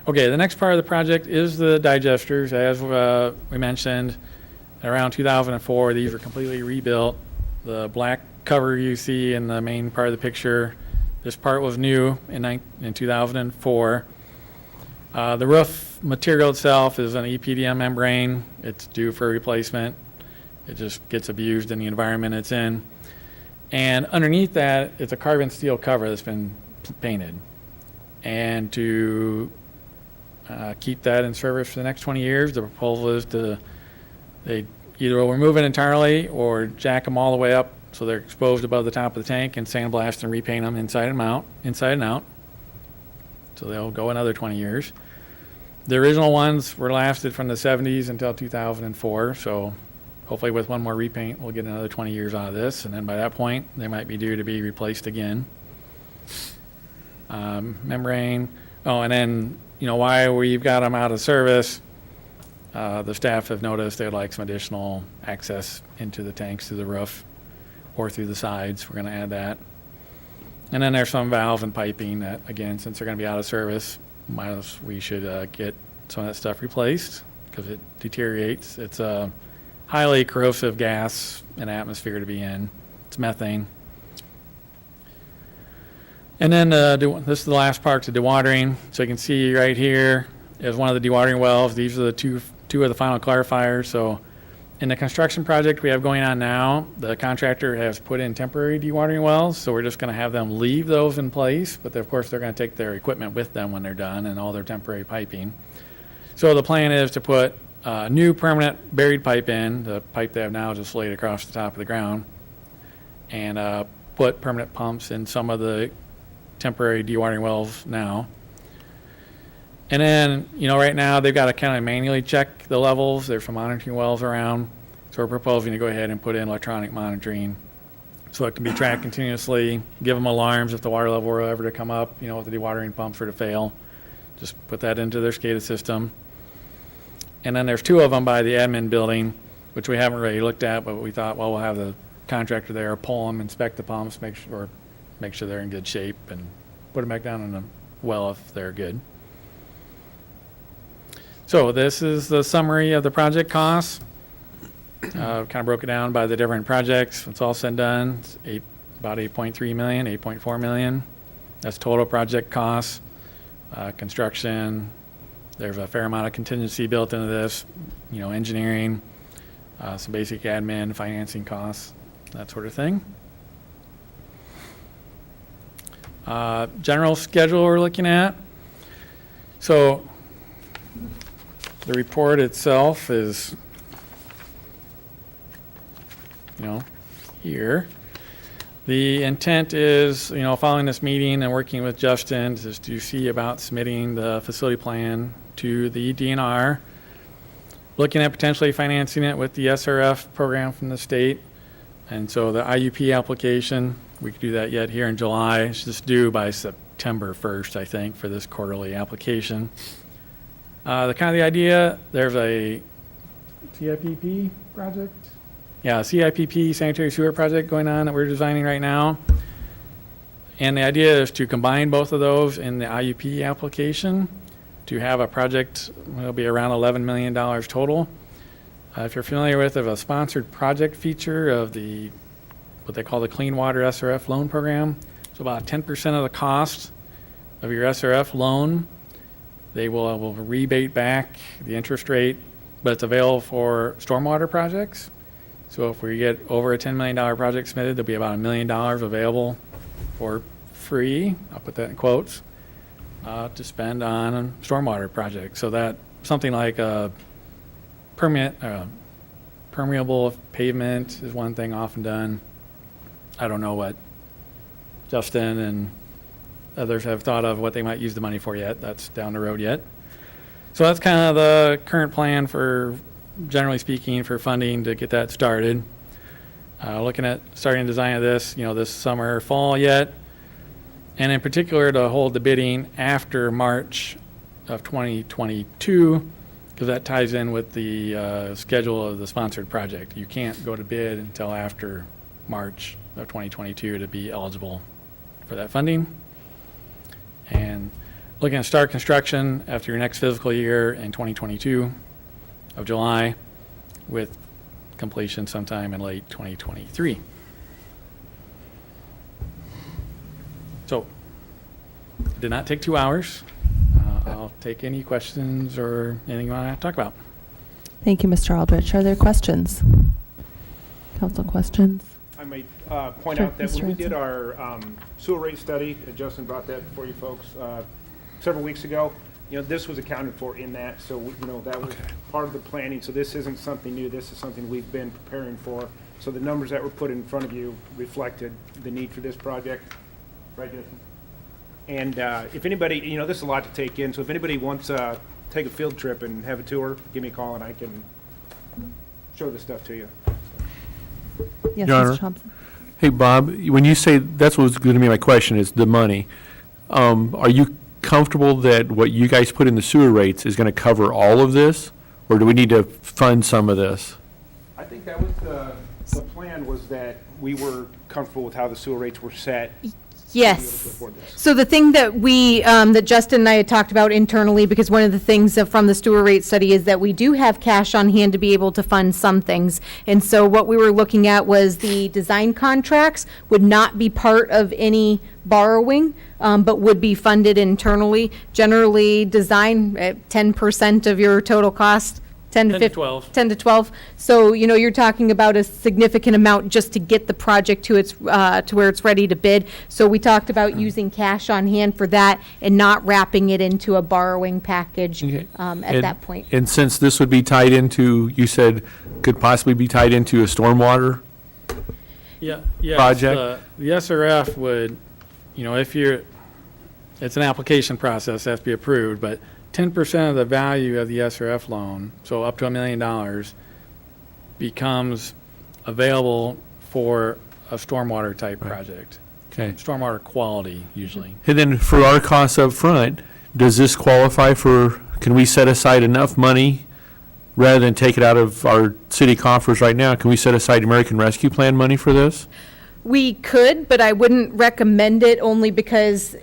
M: Okay, the next part of the project is the digesters. As we mentioned, around 2004, these were completely rebuilt. The black cover you see in the main part of the picture, this part was new in 2004. The roof material itself is an EPDM membrane. It's due for replacement. It just gets abused in the environment it's in. And underneath that, it's a carbon steel cover that's been painted. And to keep that in service for the next 20 years, the proposal is they either will remove it entirely or jack them all the way up so they're exposed above the top of the tank and sandblast and repaint them inside and out. So they'll go another 20 years. The original ones were lasted from the 70s until 2004, so hopefully with one more repaint, we'll get another 20 years out of this, and then by that point, they might be due to be replaced again. Membrane, and then, why we've got them out of service, the staff have noticed they'd like some additional access into the tanks through the roof or through the sides. We're going to add that. And then there's some valve and piping that, again, since they're going to be out of service, we should get some of that stuff replaced because it deteriorates. It's a highly corrosive gas and atmosphere to be in. It's methane. And then this is the last part, the dewatering. So you can see right here is one of the dewatering wells. These are the two of the final clarifiers. So in the construction project we have going on now, the contractor has put in temporary dewatering wells. So we're just going to have them leave those in place. But of course, they're going to take their equipment with them when they're done and all their temporary piping. So the plan is to put new permanent buried pipe in. The pipe they have now is just laid across the top of the ground. And put permanent pumps in some of the temporary dewatering wells now. And then, right now they've got to kind of manually check the levels. There's some monitoring wells around. So we're proposing to go ahead and put in electronic monitoring so it can be tracked continuously, give them alarms if the water level were ever to come up, if the dewatering pumps were to fail. Just put that into their SCADA system. And then there's two of them by the admin building, which we haven't really looked at, but we thought, well, we'll have the contractor there pull them, inspect the pumps, make sure they're in good shape, and put them back down in the well if they're good. So this is the summary of the project costs. Kind of broke it down by the different projects. It's all said and done. It's about 8.3 million, 8.4 million. That's total project costs. Construction. There's a fair amount of contingency built into this. Engineering, some basic admin, financing costs, that sort of thing. General schedule we're looking at. So the report itself is, here. The intent is, following this meeting and working with Justin, is to see about submitting the facility plan to the DNR, looking at potentially financing it with the SRF program from the state. And so the IUP application, we could do that yet here in July. It's just due by September 1st, I think, for this quarterly application. The idea, there's a CIPP project? Yeah, CIPP sanitary sewer project going on that we're designing right now. And the idea is to combine both of those in the IUP application to have a project, it'll be around $11 million total. If you're familiar with a sponsored project feature of what they call the Clean Water SRF loan program. So about 10% of the cost of your SRF loan, they will rebate back the interest rate, but it's available for stormwater projects. So if we get over a $10 million project submitted, there'll be about $1 million available for free, I'll put that in quotes, to spend on a stormwater project. So that something like a permeable pavement is one thing often done. I don't know what Justin and others have thought of what they might use the money for yet. That's down the road yet. So that's kind of the current plan for, generally speaking, for funding to get that started. Looking at starting design of this, this summer, fall yet. And in particular, to hold the bidding after March of 2022, because that ties in with the schedule of the sponsored project. You can't go to bid until after March of 2022 to be eligible for that funding. And looking at start construction after your next fiscal year in 2022 of July, with completion sometime in late 2023. So, it did not take 2 hours. I'll take any questions or anything you want to talk about.
A: Thank you, Mr. Aldrich. Are there questions? Council questions?
L: I might point
A: Sure,
L: out that
A: Mr.
L: when we did
A: Hanson.
L: our sewer rate study, Justin brought that before you folks several weeks ago, this was accounted for in that, so, that was part of the planning, so this isn't something new, this is something we've been preparing for. So the numbers that were put in front of you reflected the need for this project, right, Justin? And if anybody, this is a lot to take in, so if anybody wants to take a field trip and have a tour, give me a call and I can show this stuff to you.
A: Yes,
B: Your Honor.
A: Mr. Thompson?
B: Hey, Bob, when you say, that's what's going to be my question, is the money. Are you comfortable that what you guys put in the sewer rates is going to cover all of this? Or do we need to fund some of this?
L: I think that was the plan, was that we were comfortable with how the sewer rates were set.
E: Yes. So the thing that we, that Justin and I had talked about internally, because one of the things from the sewer rate study is that we do have cash on hand to be able to fund some things. And so what we were looking at was the design contracts would not be part of any borrowing, but would be funded internally. Generally, design at 10% of your total cost. 10 to
M: 12.
E: 10 to 12. So, you're talking about a significant amount just to get the project to its, to where it's ready to bid. So we talked about using cash on hand for that and not wrapping it into a borrowing package
B: Okay.
E: at that point.
B: And since this would be tied into, you said, could possibly be tied into a stormwater?
M: Yeah, yes,
B: Project?
M: the SRF would, if you're, it's an application process, has to be approved, but 10% of the value of the SRF loan, so up to $1 million, becomes available for a stormwater type project.
B: Okay.
M: Stormwater quality, usually.
B: And then for our costs up front, does this qualify for, can we set aside enough money, rather than take it out of our city coffers right now, can we set aside American Rescue Plan money for this?
E: We could, but I wouldn't recommend it only because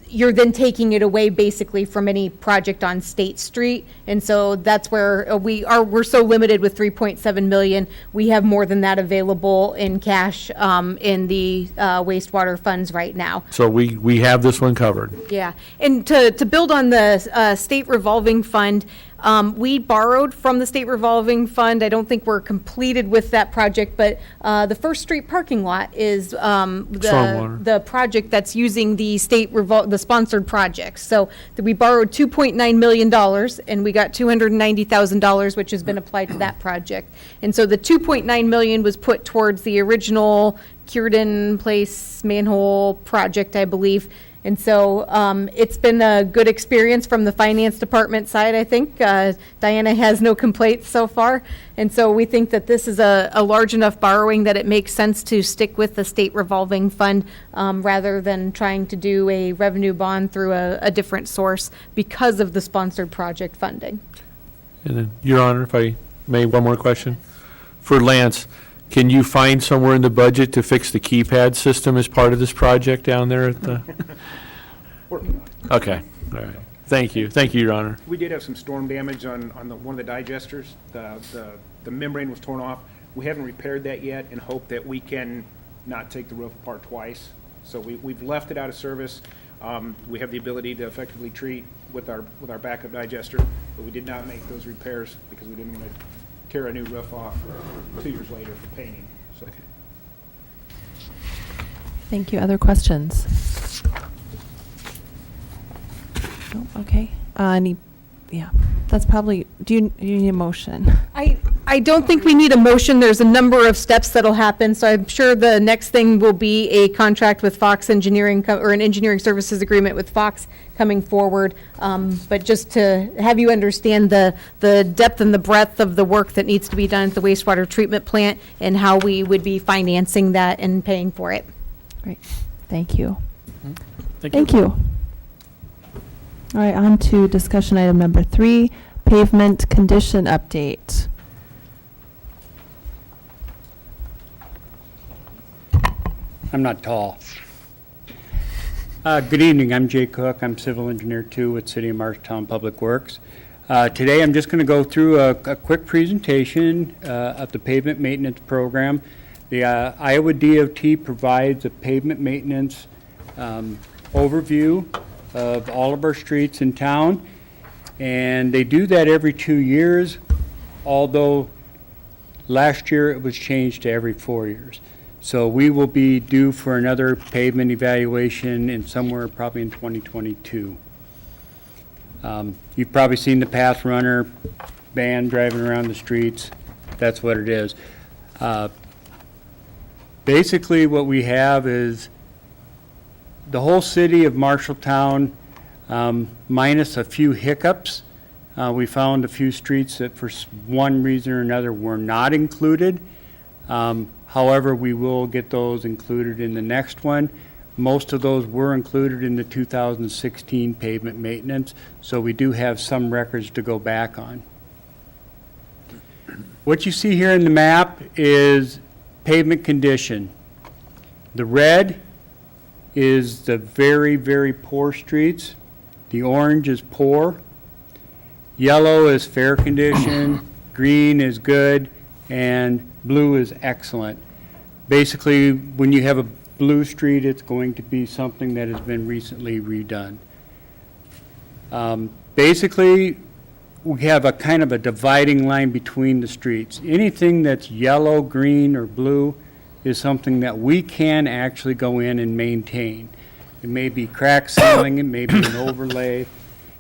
E: you're then taking it away basically from any project on State Street. And so that's where we're so limited with 3.7 million. We have more than that available in cash in the wastewater funds right now.
B: So we have this one covered.
E: Yeah, and to build on the state revolving fund, we borrowed from the state revolving fund. I don't think we're completed with that project, but the First Street parking lot is
B: Stormwater.
E: the project that's using the the sponsored project. So we borrowed $2.9 million, and we got $290,000, which has been applied to that project. And so the $2.9 million was put towards the original Cureton Place manhole project, I believe. And so it's been a good experience from the finance department side, I think. Diana has no complaints so far. And so we think that this is a large enough borrowing that it makes sense to stick with the state revolving fund rather than trying to do a revenue bond through a different source because of the sponsored project funding.
B: And then, Your Honor, if I may, one more question. For Lance, can you find somewhere in the budget to fix the keypad system as part of this project down there at the?
L: Working on it.
B: Okay, all right. Thank you, Your Honor.
L: We did have some storm damage on one of the digesters. The membrane was torn off. We haven't repaired that yet and hope that we can not take the roof apart twice. So we've left it out of service. We have the ability to effectively treat with our backup digester, but we did not make those repairs because we didn't want to tear a new roof off 2 years later for painting. So.
A: Thank you. Other questions? No? Okay. Yeah, that's probably, do you need a motion?
E: I I don't think we need a motion. There's a number of steps that'll happen, so I'm sure the next thing will be a contract with Fox Engineering, or an engineering services agreement with Fox coming forward. But just to have you understand the depth and the breadth of the work that needs to be done at the wastewater treatment plant and how we would be financing that and paying for it.
A: Great, thank you.
M: Thank
A: Thank you. All right, on to discussion item number 3, pavement condition update.
N: I'm not tall. Good evening, I'm Jay Cook. I'm civil engineer too with City of Marshalltown Public Works. Today I'm just going to go through a quick presentation of the pavement maintenance program. The Iowa DOT provides a pavement maintenance overview of all of our streets in town, and they do that every 2 years, although last year it was changed to every 4 years. So we will be due for another pavement evaluation in somewhere probably in 2022. You've probably seen the path runner band driving around the streets. That's what it is. Basically what we have is the whole city of Marshalltown, minus a few hiccups. We found a few streets that for one reason or another were not included. However, we will get those included in the next one. Most of those were included in the 2016 pavement maintenance, so we do have some records to go back on. What you see here in the map is pavement condition. The red is the very, very poor streets. The orange is poor. Yellow is fair condition. Green is good. And blue is excellent. Basically, when you have a blue street, it's going to be something that has been recently redone. Basically, we have a kind of a dividing line between the streets. Anything that's yellow, green, or blue is something that we can actually go in and maintain. It may be crack sealing, it may be an overlay,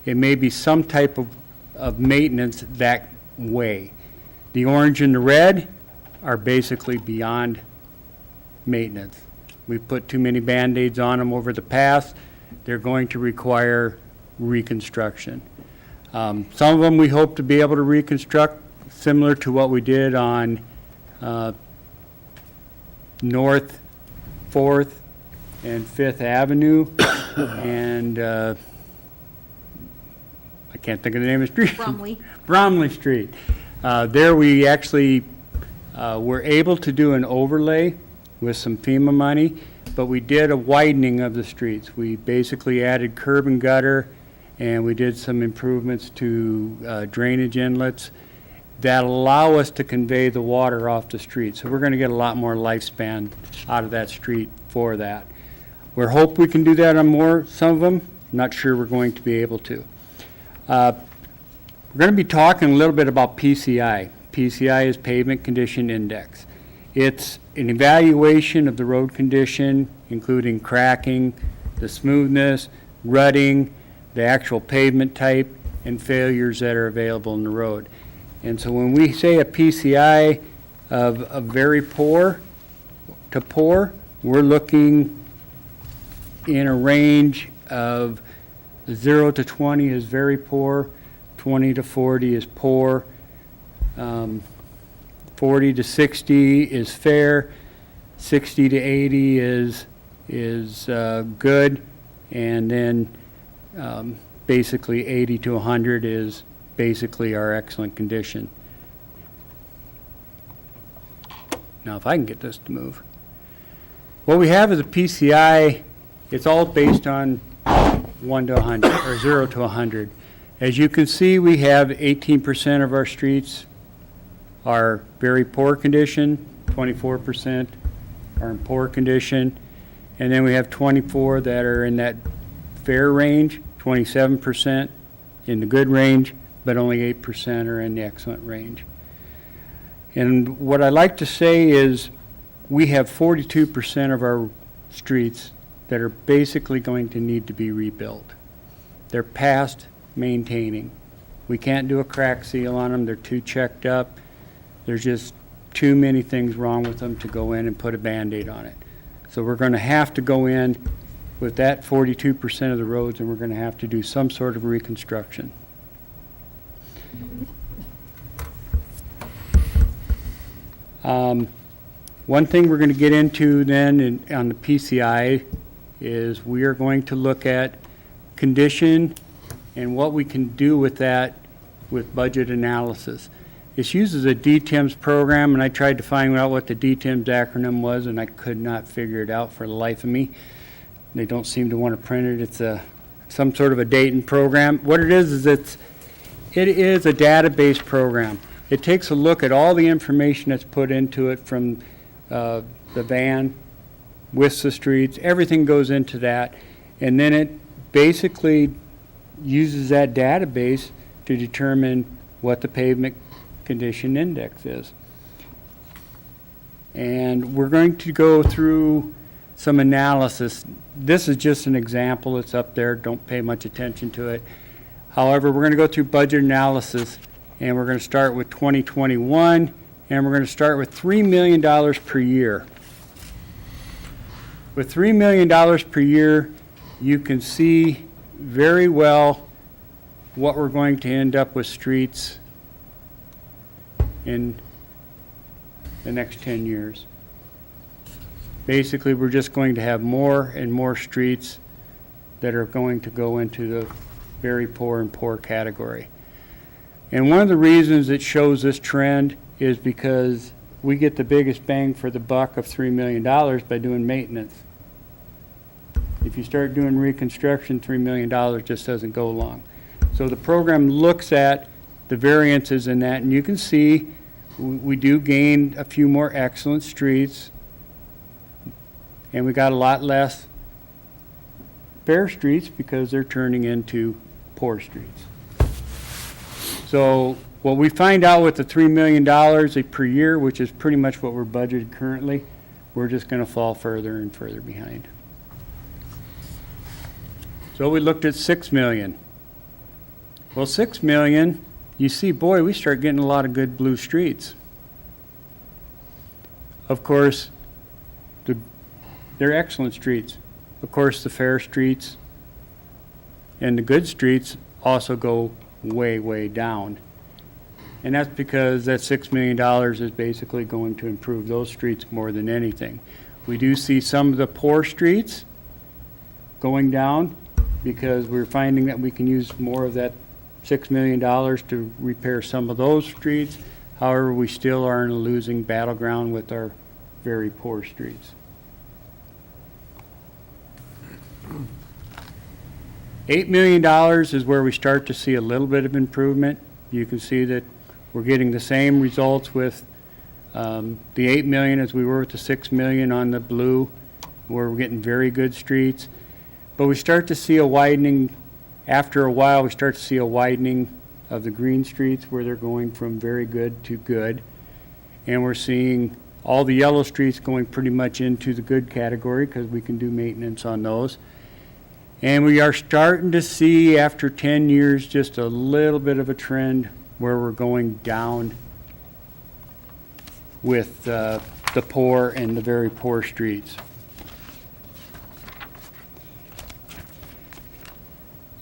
N: it may be some type of maintenance that way. The orange and the red are basically beyond maintenance. We've put too many Band-Aids on them over the past. They're going to require reconstruction. Some of them we hope to be able to reconstruct similar to what we did on North 4th and 5th Avenue and I can't think of the name of the street.
E: Bromley.
N: Bromley Street. There we actually were able to do an overlay with some FEMA money, but we did a widening of the streets. We basically added curb and gutter, and we did some improvements to drainage inlets that allow us to convey the water off the street. So we're going to get a lot more lifespan out of that street for that. We hope we can do that on some of them. Not sure we're going to be able to. We're going to be talking a little bit about PCI. PCI is Pavement Condition Index. It's an evaluation of the road condition, including cracking, the smoothness, rutting, the actual pavement type, and failures that are available in the road. And so when we say a PCI of very poor to poor, we're looking in a range of 0 to 20 is very poor, 20 to 40 is poor, 40 to 60 is fair, 60 to 80 is good, and then basically 80 to 100 is basically our excellent condition. Now if I can get this to move. What we have is a PCI, it's all based on 1 to 100, or 0 to 100. As you can see, we have 18% of our streets are very poor condition, 24% are in poor condition, and then we have 24 that are in that fair range, 27% in the good range, but only 8% are in the excellent range. And what I like to say is we have 42% of our streets that are basically going to need to be rebuilt. They're past maintaining. We can't do a crack seal on them, they're too checked up. There's just too many things wrong with them to go in and put a Band-Aid on it. So we're going to have to go in with that 42% of the roads, and we're going to have to do some sort of reconstruction. One thing we're going to get into then on the PCI is we are going to look at condition and what we can do with that with budget analysis. This uses a DTIMS program, and I tried to find out what the DTIMS acronym was, and I could not figure it out for the life of me. They don't seem to want to print it. It's some sort of a Dayton program. What it is it is a database program. It takes a look at all the information that's put into it from the van, with the streets, everything goes into that, and then it basically uses that database to determine what the pavement condition index is. And we're going to go through some analysis. This is just an example. It's up there. Don't pay much attention to it. However, we're going to go through budget analysis, and we're going to start with 2021, and we're going to start with $3 million per year. With $3 million per year, you can see very well what we're going to end up with streets in the next 10 years. Basically, we're just going to have more and more streets that are going to go into the very poor and poor category. And one of the reasons it shows this trend is because we get the biggest bang for the buck of $3 million by doing maintenance. If you start doing reconstruction, $3 million just doesn't go along. So the program looks at the variances in that, and you can see we do gain a few more excellent streets, and we got a lot less fair streets because they're turning into poor streets. So what we find out with the $3 million per year, which is pretty much what we're budgeted currently, we're just going to fall further and further behind. So we looked at 6 million. Well, 6 million, you see, boy, we start getting a lot of good blue streets. Of course, they're excellent streets. Of course, the fair streets and the good streets also go way, way down. And that's because that $6 million is basically going to improve those streets more than anything. We do see some of the poor streets going down because we're finding that we can use more of that $6 million to repair some of those streets. However, we still are in a losing battleground with our very poor streets. $8 million is where we start to see a little bit of improvement. You can see that we're getting the same results with the 8 million as we were with the 6 million on the blue, where we're getting very good streets. But we start to see a widening. After a while, we start to see a widening of the green streets where they're going from very good to good. And we're seeing all the yellow streets going pretty much into the good category because we can do maintenance on those. And we are starting to see, after 10 years, just a little bit of a trend where we're going down with the poor and the very poor streets.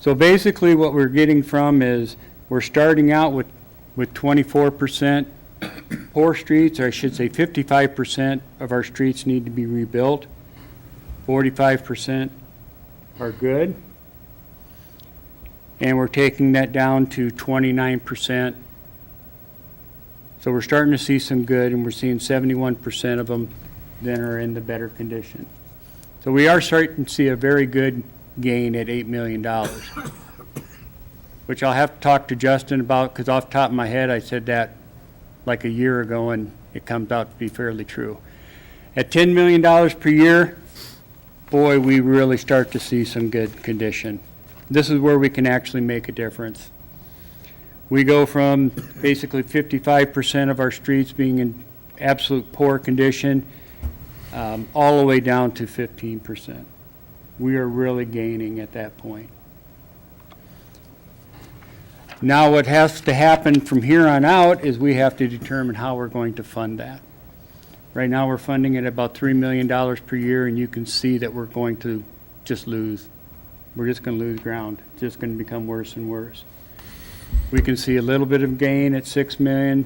N: So basically what we're getting from is we're starting out with 24% poor streets, or I should say 55% of our streets need to be rebuilt. 45% are good. And we're taking that down to 29%. So we're starting to see some good, and we're seeing 71% of them then are in the better condition. So we are starting to see a very good gain at $8 million, which I'll have to talk to Justin about, because off the top of my head I said that like a year ago, and it comes out to be fairly true. At $10 million per year, boy, we really start to see some good condition. This is where we can actually make a difference. We go from basically 55% of our streets being in absolute poor condition, all the way down to 15%. We are really gaining at that point. Now, what has to happen from here on out is we have to determine how we're going to fund that. Right now, we're funding it about $3 million per year, and you can see that we're going to just lose. We're just going to lose ground. It's just going to become worse and worse. We can see a little bit of gain at 6 million.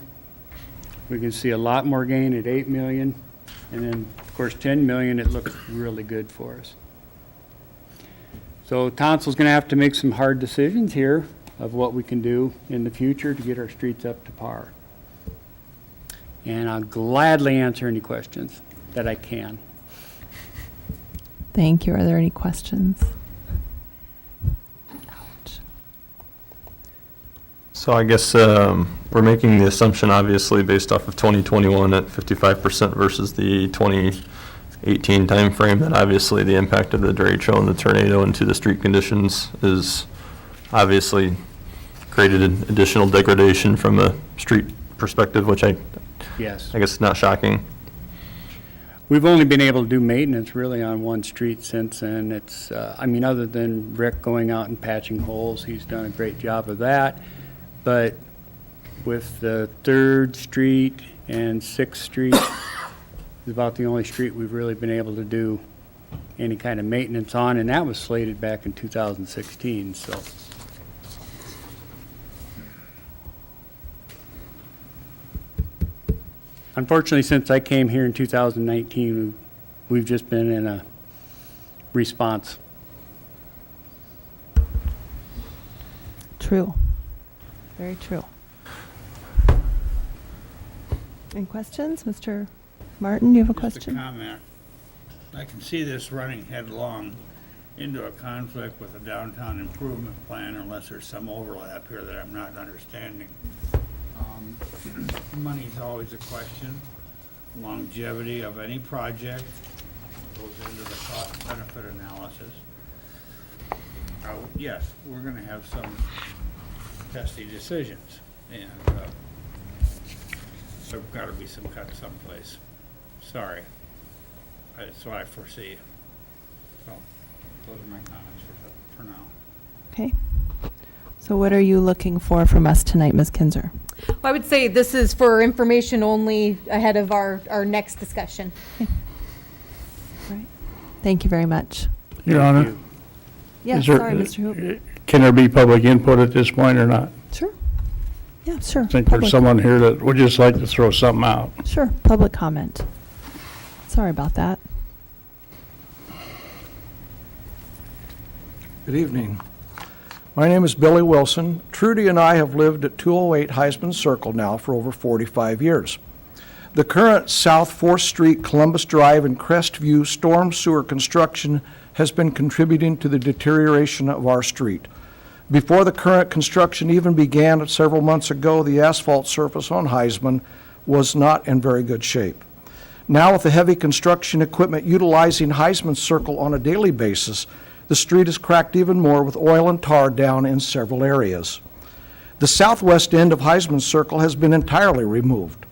N: We can see a lot more gain at 8 million. And then, of course, 10 million, it looks really good for us. So council's going to have to make some hard decisions here of what we can do in the future to get our streets up to par. And I'll gladly answer any questions that I can.
A: Thank you. Are there any questions?
B: So I guess we're making the assumption, obviously, based off of 2021 at 55% versus the 2018 timeframe, that obviously the impact of the derecho and the tornado into the street conditions is obviously created an additional degradation from a street perspective, which I
N: Yes.
B: guess is not shocking.
N: We've only been able to do maintenance really on one street since then. It's, I mean, other than Rick going out and patching holes, he's done a great job of that. But with the 3rd Street and 6th Street, is about the only street we've really been able to do any kind of maintenance on, and that was slated back in 2016, so. Unfortunately, since I came here in 2019, we've just been in a response.
A: True. Very true. Any questions? Mr. Martin, do you have a
K: Just a
A: question?
K: comment. I can see this running headlong into a conflict with the downtown improvement plan unless there's some overlap here that I'm not understanding. Money's always a question. Longevity of any project goes into the cost-benefit analysis. Yes, we're gonna have some testy decisions, and there's gotta be some cut someplace. Sorry. That's what I foresee. So, those are my comments for now.
A: Okay. So what are you looking for from us tonight, Ms. Kinzer?
E: Well, I would say this is for information only ahead of our next discussion.
A: Right. Thank you very much.
F: Your Honor,
A: Yeah,
F: is there-
A: sorry, Mr. Hoop.
F: can there be public input at this point or not?
A: Sure. Yeah, sure.
F: I think
A: Public-
F: there's someone here that would just like to throw something out.
A: Sure, public comment. Sorry about that.
O: Good evening. My name is Billy Wilson. Trudy and I have lived at 208 Heisman Circle now for over 45 years. The current South 4th Street, Columbus Drive, and Crestview storm sewer construction has been contributing to the deterioration of our street. Before the current construction even began several months ago, the asphalt surface on Heisman was not in very good shape. Now, with the heavy construction equipment utilizing Heisman Circle on a daily basis, the street is cracked even more with oil and tar down in several areas. The southwest end of Heisman Circle has been entirely removed.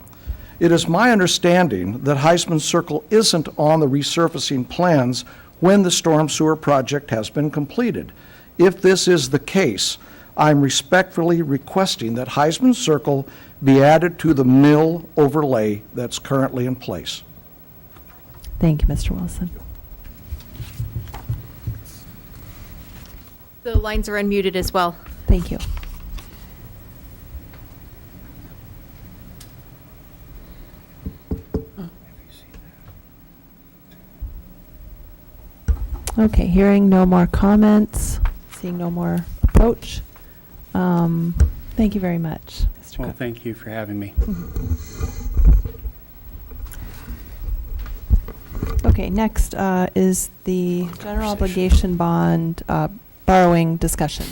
O: It is my understanding that Heisman Circle isn't on the resurfacing plans when the storm sewer project has been completed. If this is the case, I'm respectfully requesting that Heisman Circle be added to the mill overlay that's currently in place.
A: Thank you, Mr. Wilson.
E: The lines are unmuted as well.
A: Thank you. Okay, hearing no more comments, seeing no more approach. Thank you very much, Mr.
N: Well,
A: Cook.
N: thank you for having me.
A: Okay, next is the general obligation bond borrowing discussion.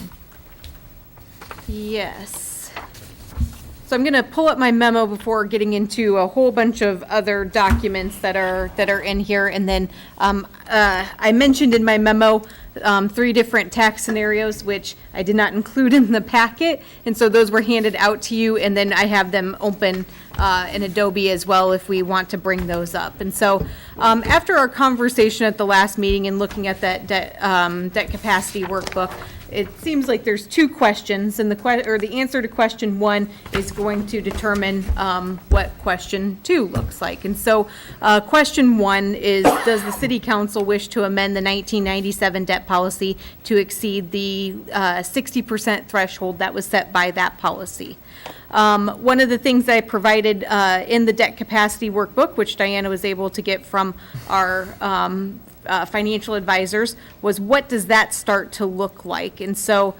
E: Yes. So I'm going to pull up my memo before getting into a whole bunch of other documents that are in here. And then I mentioned in my memo 3 different tax scenarios, which I did not include in the packet. And so those were handed out to you. And then I have them open in Adobe as well if we want to bring those up. And so after our conversation at the last meeting and looking at that debt capacity workbook, it seems like there's two questions, and the answer to question one is going to determine what question two looks like. And so, question one is, does the city council wish to amend the 1997 debt policy to exceed the 60% threshold that was set by that policy? One of the things I provided in the debt capacity workbook, which Diana was able to get from our financial advisors, was what does that start to look like? And so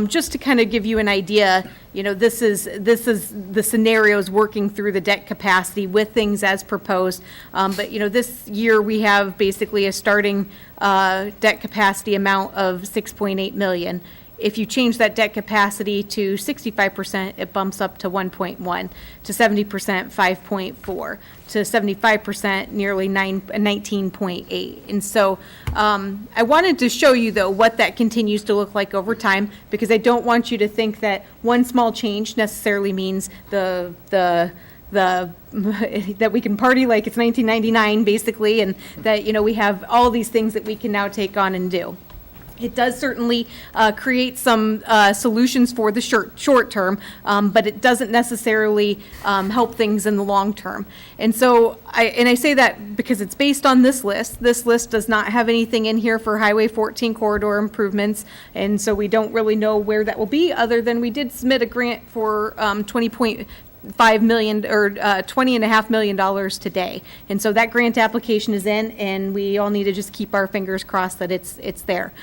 E: just to kind of give you an idea, this is the scenarios working through the debt capacity with things as proposed. But this year we have basically a starting debt capacity amount of 6.8 million. If you change that debt capacity to 65%, it bumps up to 1.1, to 70%, 5.4, to 75%, nearly 19.8. And so I wanted to show you, though, what that continues to look like over time, because I don't want you to think that one small change necessarily means that we can party like it's 1999, basically, and that, we have all these things that we can now take on and do. It does certainly create some solutions for the short term, but it doesn't necessarily help things in the long term. And so, I say that because it's based on this list. This list does not have anything in here for Highway 14 corridor improvements, and so we don't really know where that will be, other than we did submit a grant for $20.5 million or $20.5 million today. And so that grant application is in, and we all need to just keep our fingers crossed that it's there.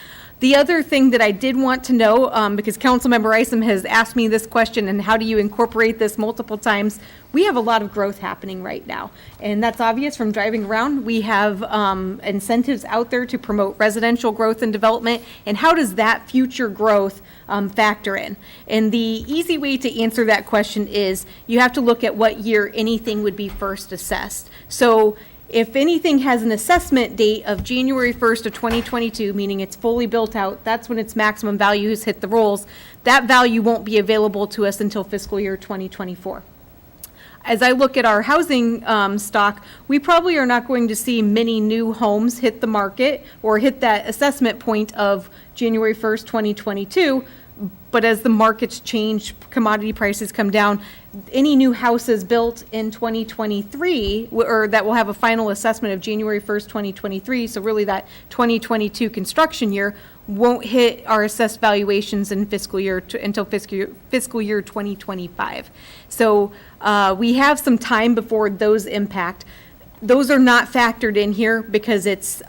E: The other thing that I did want to know, because Councilmember Isom has asked me this question, and how do you incorporate this multiple times? We have a lot of growth happening right now, and that's obvious from driving around. We have incentives out there to promote residential growth and development, and how does that future growth factor in? And the easy way to answer that question is you have to look at what year anything would be first assessed. So if anything has an assessment date of January 1st of 2022, meaning it's fully built out, that's when its maximum value has hit the rolls, that value won't be available to us until fiscal year 2024. As I look at our housing stock, we probably are not going to see many new homes hit the market or hit that assessment point of January 1st, 2022. But as the markets change, commodity prices come down, any new houses built in 2023, or that will have a final assessment of January 1st, 2023, so really that 2022 construction year, won't hit our assessed valuations in until fiscal year 2025. So we have some time before those impact. Those are not factored in here because it's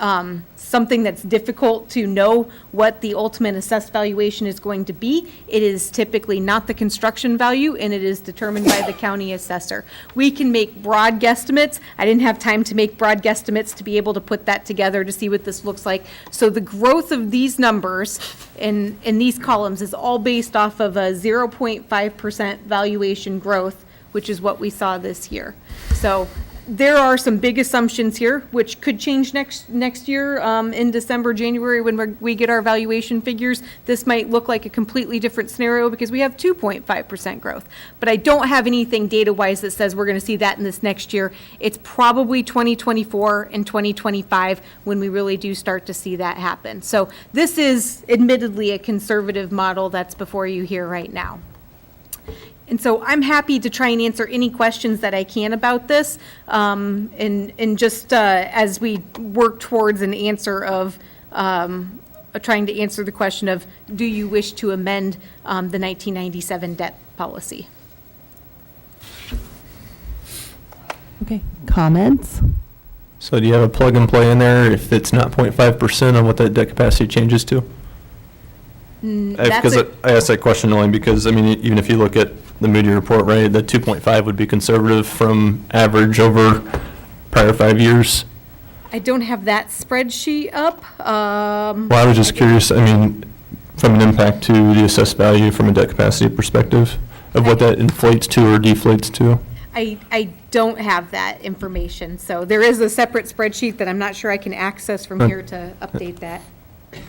E: something that's difficult to know what the ultimate assessed valuation is going to be. It is typically not the construction value, and it is determined by the county assessor. We can make broad guesstimates. I didn't have time to make broad guesstimates to be able to put that together to see what this looks like. So the growth of these numbers in these columns is all based off of a 0.5% valuation growth, which is what we saw this year. So there are some big assumptions here, which could change next year in December, January, when we get our valuation figures. This might look like a completely different scenario because we have 2.5% growth. But I don't have anything data-wise that says we're going to see that in this next year. It's probably 2024 and 2025 when we really do start to see that happen. So this is admittedly a conservative model that's before you here right now. And so I'm happy to try and answer any questions that I can about this, and just as we work towards an answer of trying to answer the question of, do you wish to amend the 1997 debt policy?
A: Okay, comments?
B: So do you have a plug and play in there if it's not 0.5% on what that debt capacity changes to? Because I asked that question only because, I mean, even if you look at the Moody report, right, the 2.5 would be conservative from average over prior 5 years.
E: I don't have that spreadsheet up.
B: Well, I was just curious, I mean, from an impact to the assessed value from a debt capacity perspective of what that inflates to or deflates to.
E: I don't have that information. So there is a separate spreadsheet that I'm not sure I can access from here to update that.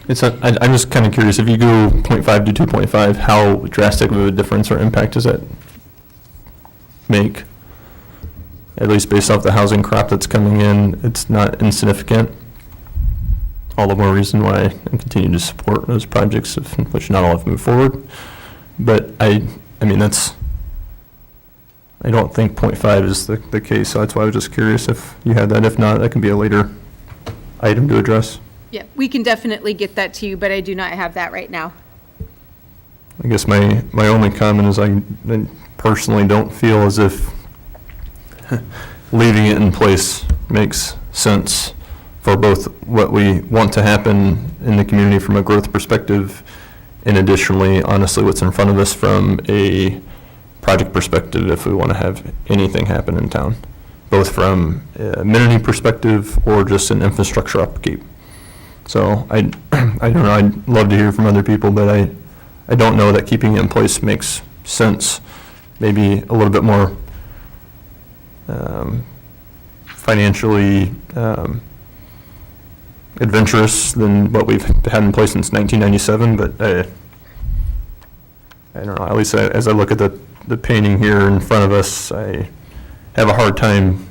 B: I'm just kind of curious, if you go 0.5 to 2.5, how drastic of a difference or impact does that make? At least based off the housing crop that's coming in, it's not insignificant. all the more reason why I continue to support those projects, of which not all have moved forward. But I mean, I don't think 0.5 is the case, so that's why I was just curious if you had that. If not, that can be a later item to address.
E: Yeah, we can definitely get that to you, but I do not have that right now.
B: I guess my only comment is I personally don't feel as if leaving it in place makes sense for both what we want to happen in the community from a growth perspective, and additionally, honestly, what's in front of us from a project perspective if we want to have anything happen in town, both from a amenity perspective or just an infrastructure upkeep. So I don't know, I'd love to hear from other people, but I don't know that keeping it in place makes sense. Maybe a little bit more financially adventurous than what we've had in place since 1997, but I don't know, at least as I look at the painting here in front of us, I have a hard time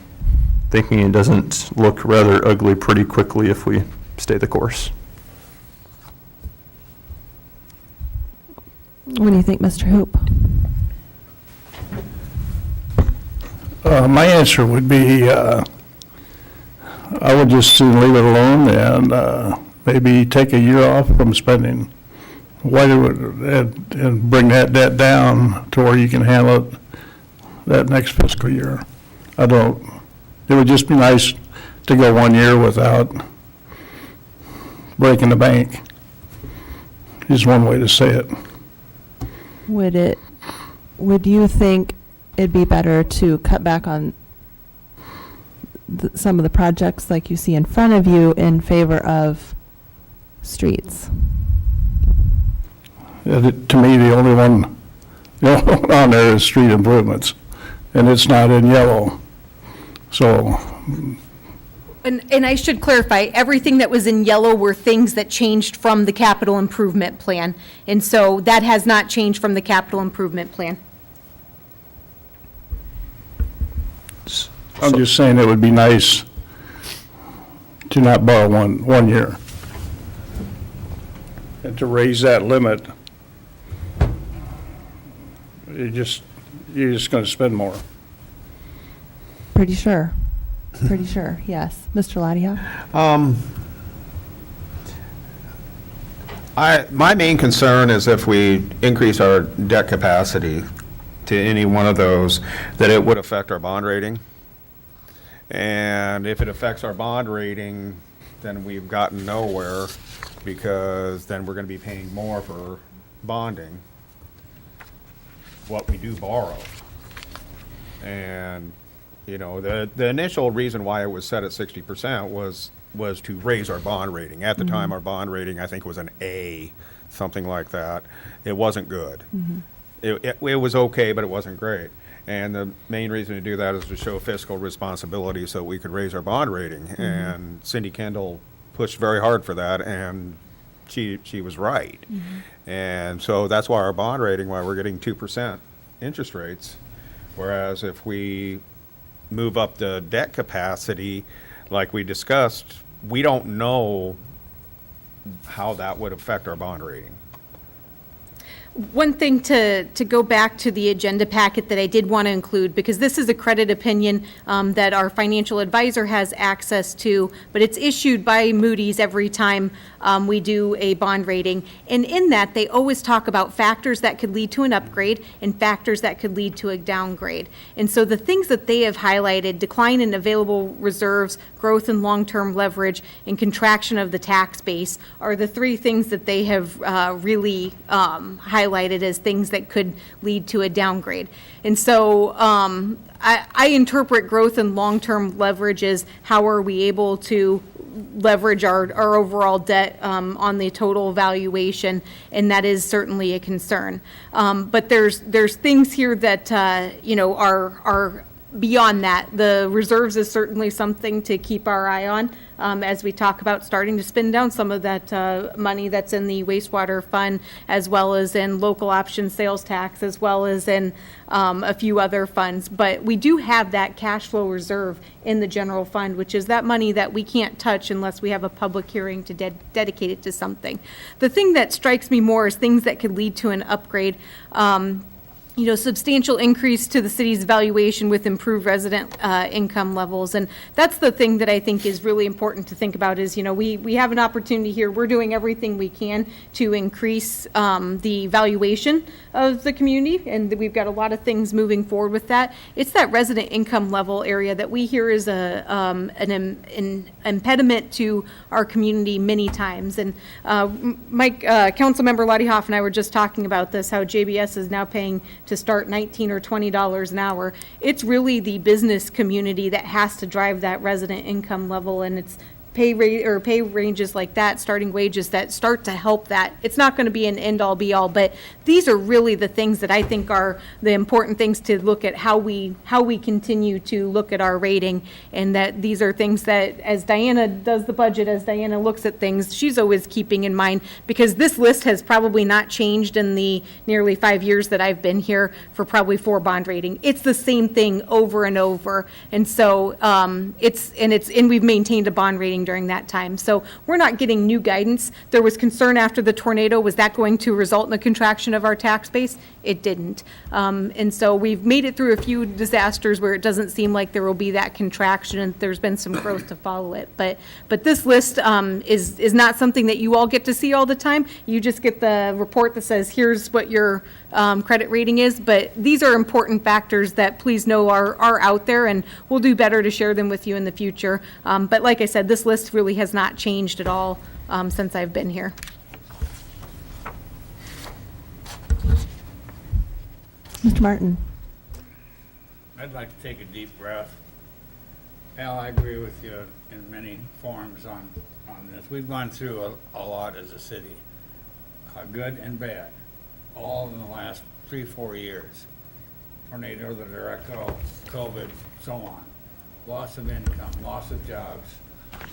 B: thinking it doesn't look rather ugly pretty quickly if we stay the course.
A: What do you think, Mr. Hoop?
F: My answer would be, I would just soon leave it alone and maybe take a year off from spending. Why do it, and bring that debt down to where you can handle it that next fiscal year. It would just be nice to go 1 year without breaking the bank, is one way to say it.
A: Would you think it'd be better to cut back on some of the projects like you see in front of you in favor of streets?
F: To me, the only one on there is street improvements, and it's not in yellow. So,
E: And I should clarify, everything that was in yellow were things that changed from the capital improvement plan. And so that has not changed from the capital improvement plan.
F: I'm just saying it would be nice to not borrow one year. And to raise that limit, you're just going to spend more.
A: Pretty sure. Pretty sure, yes. Mr. Laddie?
D: My main concern is if we increase our debt capacity to any one of those, that it would affect our bond rating. And if it affects our bond rating, then we've gotten nowhere, because then we're going to be paying more for bonding what we do borrow. And, you know, the initial reason why it was set at 60% was to raise our bond rating. At the time, our bond rating, I think, was an A, something like that. It wasn't good. It was okay, but it wasn't great. And the main reason to do that is to show fiscal responsibility so we could raise our bond rating. And Cindy Kendall pushed very hard for that, and she was right. And so that's why our bond rating, why we're getting 2% interest rates, whereas if we move up the debt capacity, like we discussed, we don't know how that would affect our bond rating.
E: One thing to go back to the agenda packet that I did want to include, because this is a credit opinion that our financial advisor has access to, but it's issued by Moody's every time we do a bond rating. And in that, they always talk about factors that could lead to an upgrade and factors that could lead to a downgrade. And so the things that they have highlighted, decline in available reserves, growth in long-term leverage, and contraction of the tax base, are the three things that they have really highlighted as things that could lead to a downgrade. And so I interpret growth and long-term leverage as how are we able to leverage our overall debt on the total valuation, and that is certainly a concern. But there's things here that are beyond that, the reserves is certainly something to keep our eye on as we talk about starting to spend down some of that money that's in the wastewater fund, as well as in local option sales tax, as well as in a few other funds. But we do have that cash flow reserve in the general fund, which is that money that we can't touch unless we have a public hearing to dedicate it to something. The thing that strikes me more is things that could lead to an upgrade. Substantial increase to the city's valuation with improved resident income levels. And that's the thing that I think is really important to think about is, we have an opportunity here. We're doing everything we can to increase the valuation of the community. And we've got a lot of things moving forward with that. It's that resident income level area that we hear is an impediment to our community many times. And Mike, Councilmember Lottie Hoff and I were just talking about this, how JBS is now paying to start $19 or $20 an hour. It's really the business community that has to drive that resident income level, and it's pay ranges like that, starting wages that start to help that. It's not going to be an end-all be-all, but these are really the things that I think are the important things to look at how we continue to look at our rating, and that these are things that, as Diana does the budget, as Diana looks at things, she's always keeping in mind, because this list has probably not changed in the nearly 5 years that I've been here for probably 4 bond rating. It's the same thing over and over, and so and we've maintained a bond rating during that time. So we're not getting new guidance. There was concern after the tornado, was that going to result in a contraction of our tax base? It didn't. And so we've made it through a few disasters where it doesn't seem like there will be that contraction, and there's been some growth to follow it. But this list is not something that you all get to see all the time. You just get the report that says, here's what your credit rating is, but these are important factors that please know are out there, and we'll do better to share them with you in the future. But like I said, this list really has not changed at all since I've been here.
A: Mr. Martin.
K: I'd like to take a deep breath. Al, I agree with you in many forms on this. We've gone through a lot as a city, good and bad, all in the last 3-4 years. Tornado, the direct COVID, so on. Loss of income, loss of jobs,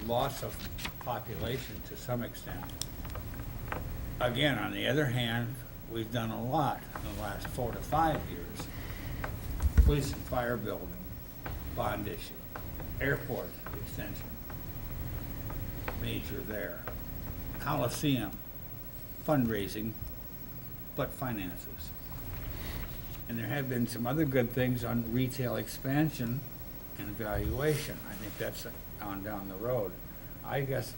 K: loss of population to some extent. Again, on the other hand, we've done a lot in the last 4 to 5 years. Police and fire building, bond issue, airport extension, major there. Coliseum, fundraising, but finances. And there have been some other good things on retail expansion and valuation. I think that's on down the road. I guess,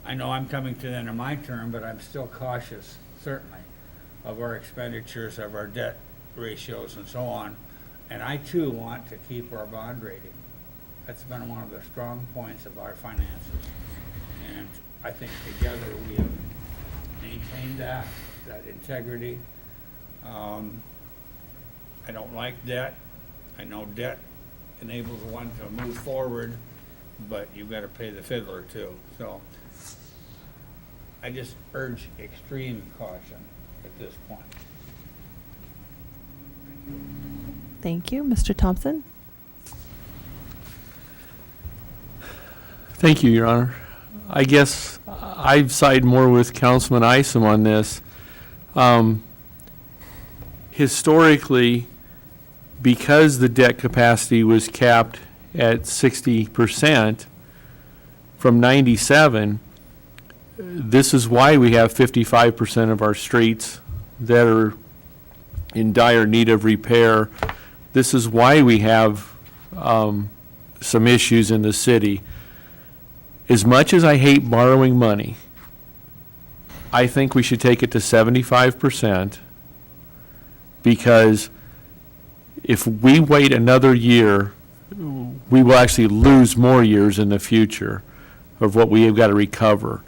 K: I know I'm coming to the end of my term, but I'm still cautious, certainly, of our expenditures, of our debt ratios and so on. And I too want to keep our bond rating. That's been one of the strong points of our finances. And I think together we have maintained that integrity. I don't like debt. I know debt enables one to move forward, but you've got to pay the fiddler too. So I just urge extreme caution at this point.
A: Thank you. Mr. Thompson?
B: Thank you, Your Honor. I guess I've sided more with Councilman Isom on this. Historically, because the debt capacity was capped at 60% from 97, this is why we have 55% of our streets that are in dire need of repair. This is why we have some issues in the city. As much as I hate borrowing money, I think we should take it to 75%, because if we wait another year, we will actually lose more years in the future of what we have got to recover.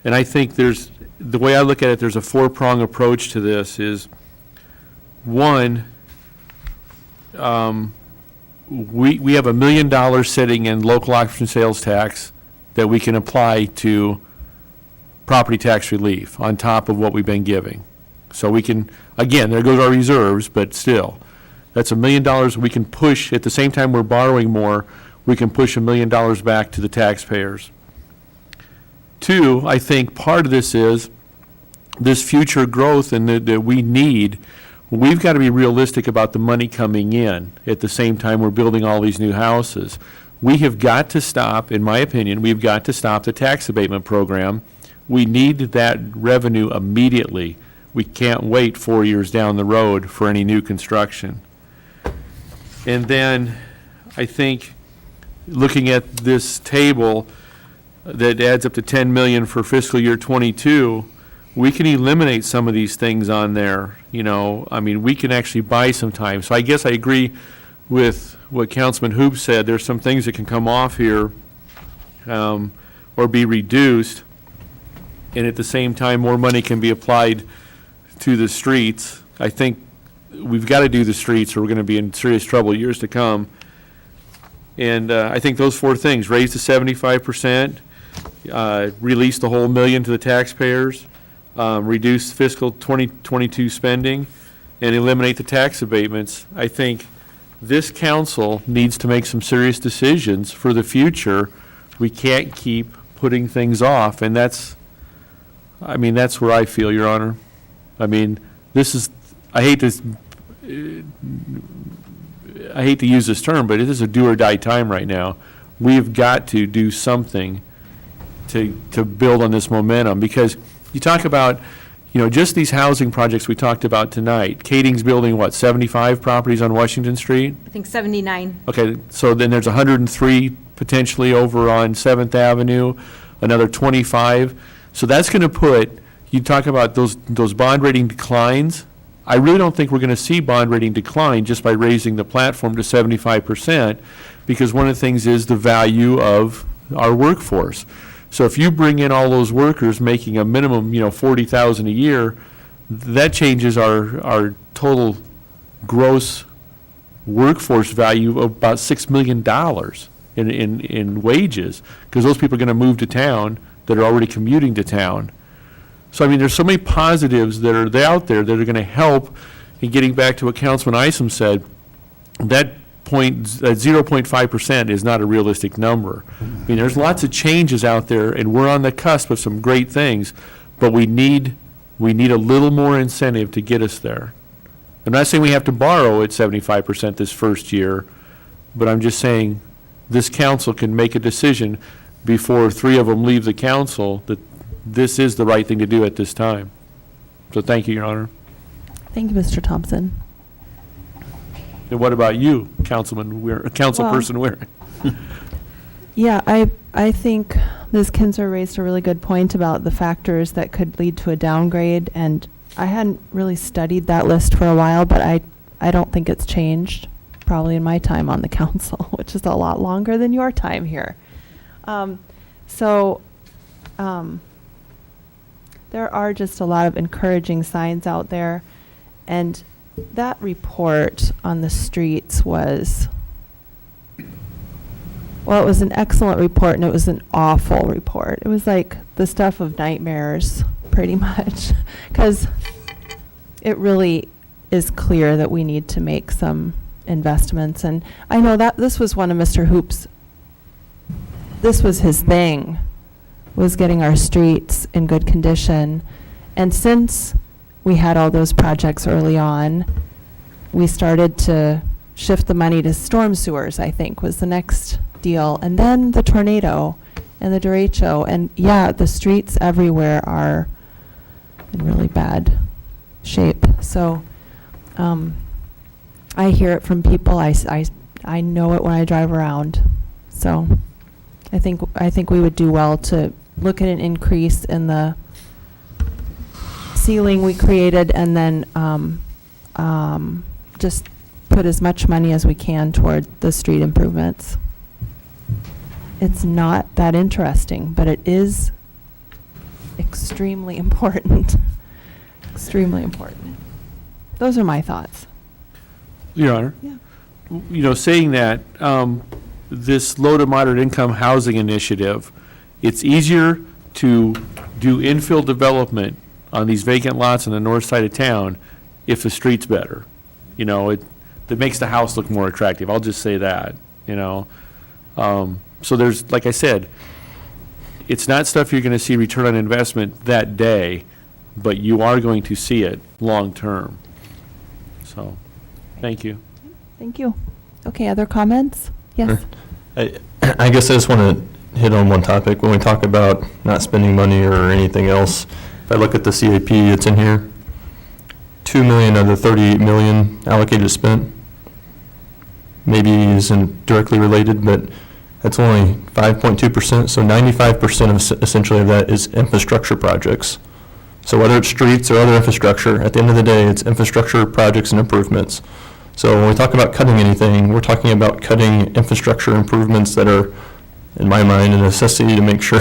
B: And I think the way I look at it, there's a 4-prong approach to this is, one, we have $1 million sitting in local option sales tax that we can apply to property tax relief on top of what we've been giving. So we can, again, there goes our reserves, but still. That's $1 million we can push, at the same time we're borrowing more, we can push $1 million back to the taxpayers. Two, I think part of this is this future growth and that we need. We've got to be realistic about the money coming in at the same time we're building all these new houses. We have got to stop, in my opinion, we've got to stop the tax abatement program. We need that revenue immediately. We can't wait 4 years down the road for any new construction. And then I think looking at this table that adds up to 10 million for fiscal year '22, we can eliminate some of these things on there. You know, I mean, we can actually buy some time. So I guess I agree with what Councilman Hoop said. There's some things that can come off here or be reduced, and at the same time, more money can be applied to the streets. I think we've got to do the streets or we're going to be in serious trouble years to come. And I think those four things: raise to 75%, release the whole $1 million to the taxpayers, reduce fiscal 2022 spending, and eliminate the tax abatements. I think this council needs to make some serious decisions for the future. We can't keep putting things off, and that's where I feel, Your Honor. I mean, this is, I hate to use this term, but it is a do or die time right now. We've got to do something to build on this momentum, because you talk about, just these housing projects we talked about tonight. Kading's building, 75 properties on Washington Street?
E: I think 79.
B: Okay, so then there's 103 potentially over on 7th Avenue, another 25. So that's going to put, you talk about those bond rating declines. I really don't think we're going to see bond rating decline just by raising the platform to 75%, because one of the things is the value of our workforce. So if you bring in all those workers making a minimum, $40,000 a year, that changes our total gross workforce value of about $6 million in wages, because those people are going to move to town that are already commuting to town. So, there's so many positives that are out there that are going to help in getting back to what Councilman Isom said. That 0.5% is not a realistic number. There's lots of changes out there, and we're on the cusp of some great things, but we need a little more incentive to get us there. I'm not saying we have to borrow at 75% this first year, but I'm just saying this council can make a decision before 3 of them leave the council that this is the right thing to do at this time. So thank you, Your Honor.
A: Thank you, Mr. Thompson.
B: And what about you, Councilperson Waring?
A: Yeah, I think Ms. Kinzer raised a really good point about the factors that could lead to a downgrade, and I hadn't really studied that list for a while, but I don't think it's changed probably in my time on the council, which is a lot longer than your time here. There are just a lot of encouraging signs out there, and that report on the streets was, well, it was an excellent report, and it was an awful report. It was like the stuff of nightmares, pretty much, because it really is clear that we need to make some investments. And I know that this was one of Mr. Hoop's, this was his thing, was getting our streets in good condition. And since we had all those projects early on, we started to shift the money to storm sewers, I think, was the next deal. And then the tornado and the derecho. And yeah, the streets everywhere are in really bad shape. So I hear it from people. I know it when I drive around. So I think we would do well to look at an increase in the ceiling we created, and then just put as much money as we can toward the street improvements. It's not that interesting, but it is extremely important. Extremely important. Those are my thoughts.
B: Your Honor?
A: Yeah.
B: Saying that, this low to moderate income housing initiative, it's easier to do infill development on these vacant lots on the north side of town if the street's better. The
P: that makes the house look more attractive. I'll just say that, you know. So there's, like I said, it's not stuff you're going to see return on investment that day, but you are going to see it long-term. So, thank you.
A: Thank you. Okay, other comments? Yes.
B: I guess I just want to hit on one topic. When we talk about not spending money or anything else, if I look at the CAP, it's in here. 2 million of the 38 million allocated spent. Maybe isn't directly related, but that's only 5.2%. So 95% of essentially of that is infrastructure projects. So whether it's streets or other infrastructure, at the end of the day, it's infrastructure projects and improvements. So when we talk about cutting anything, we're talking about cutting infrastructure improvements that are, in my mind, a necessity to make sure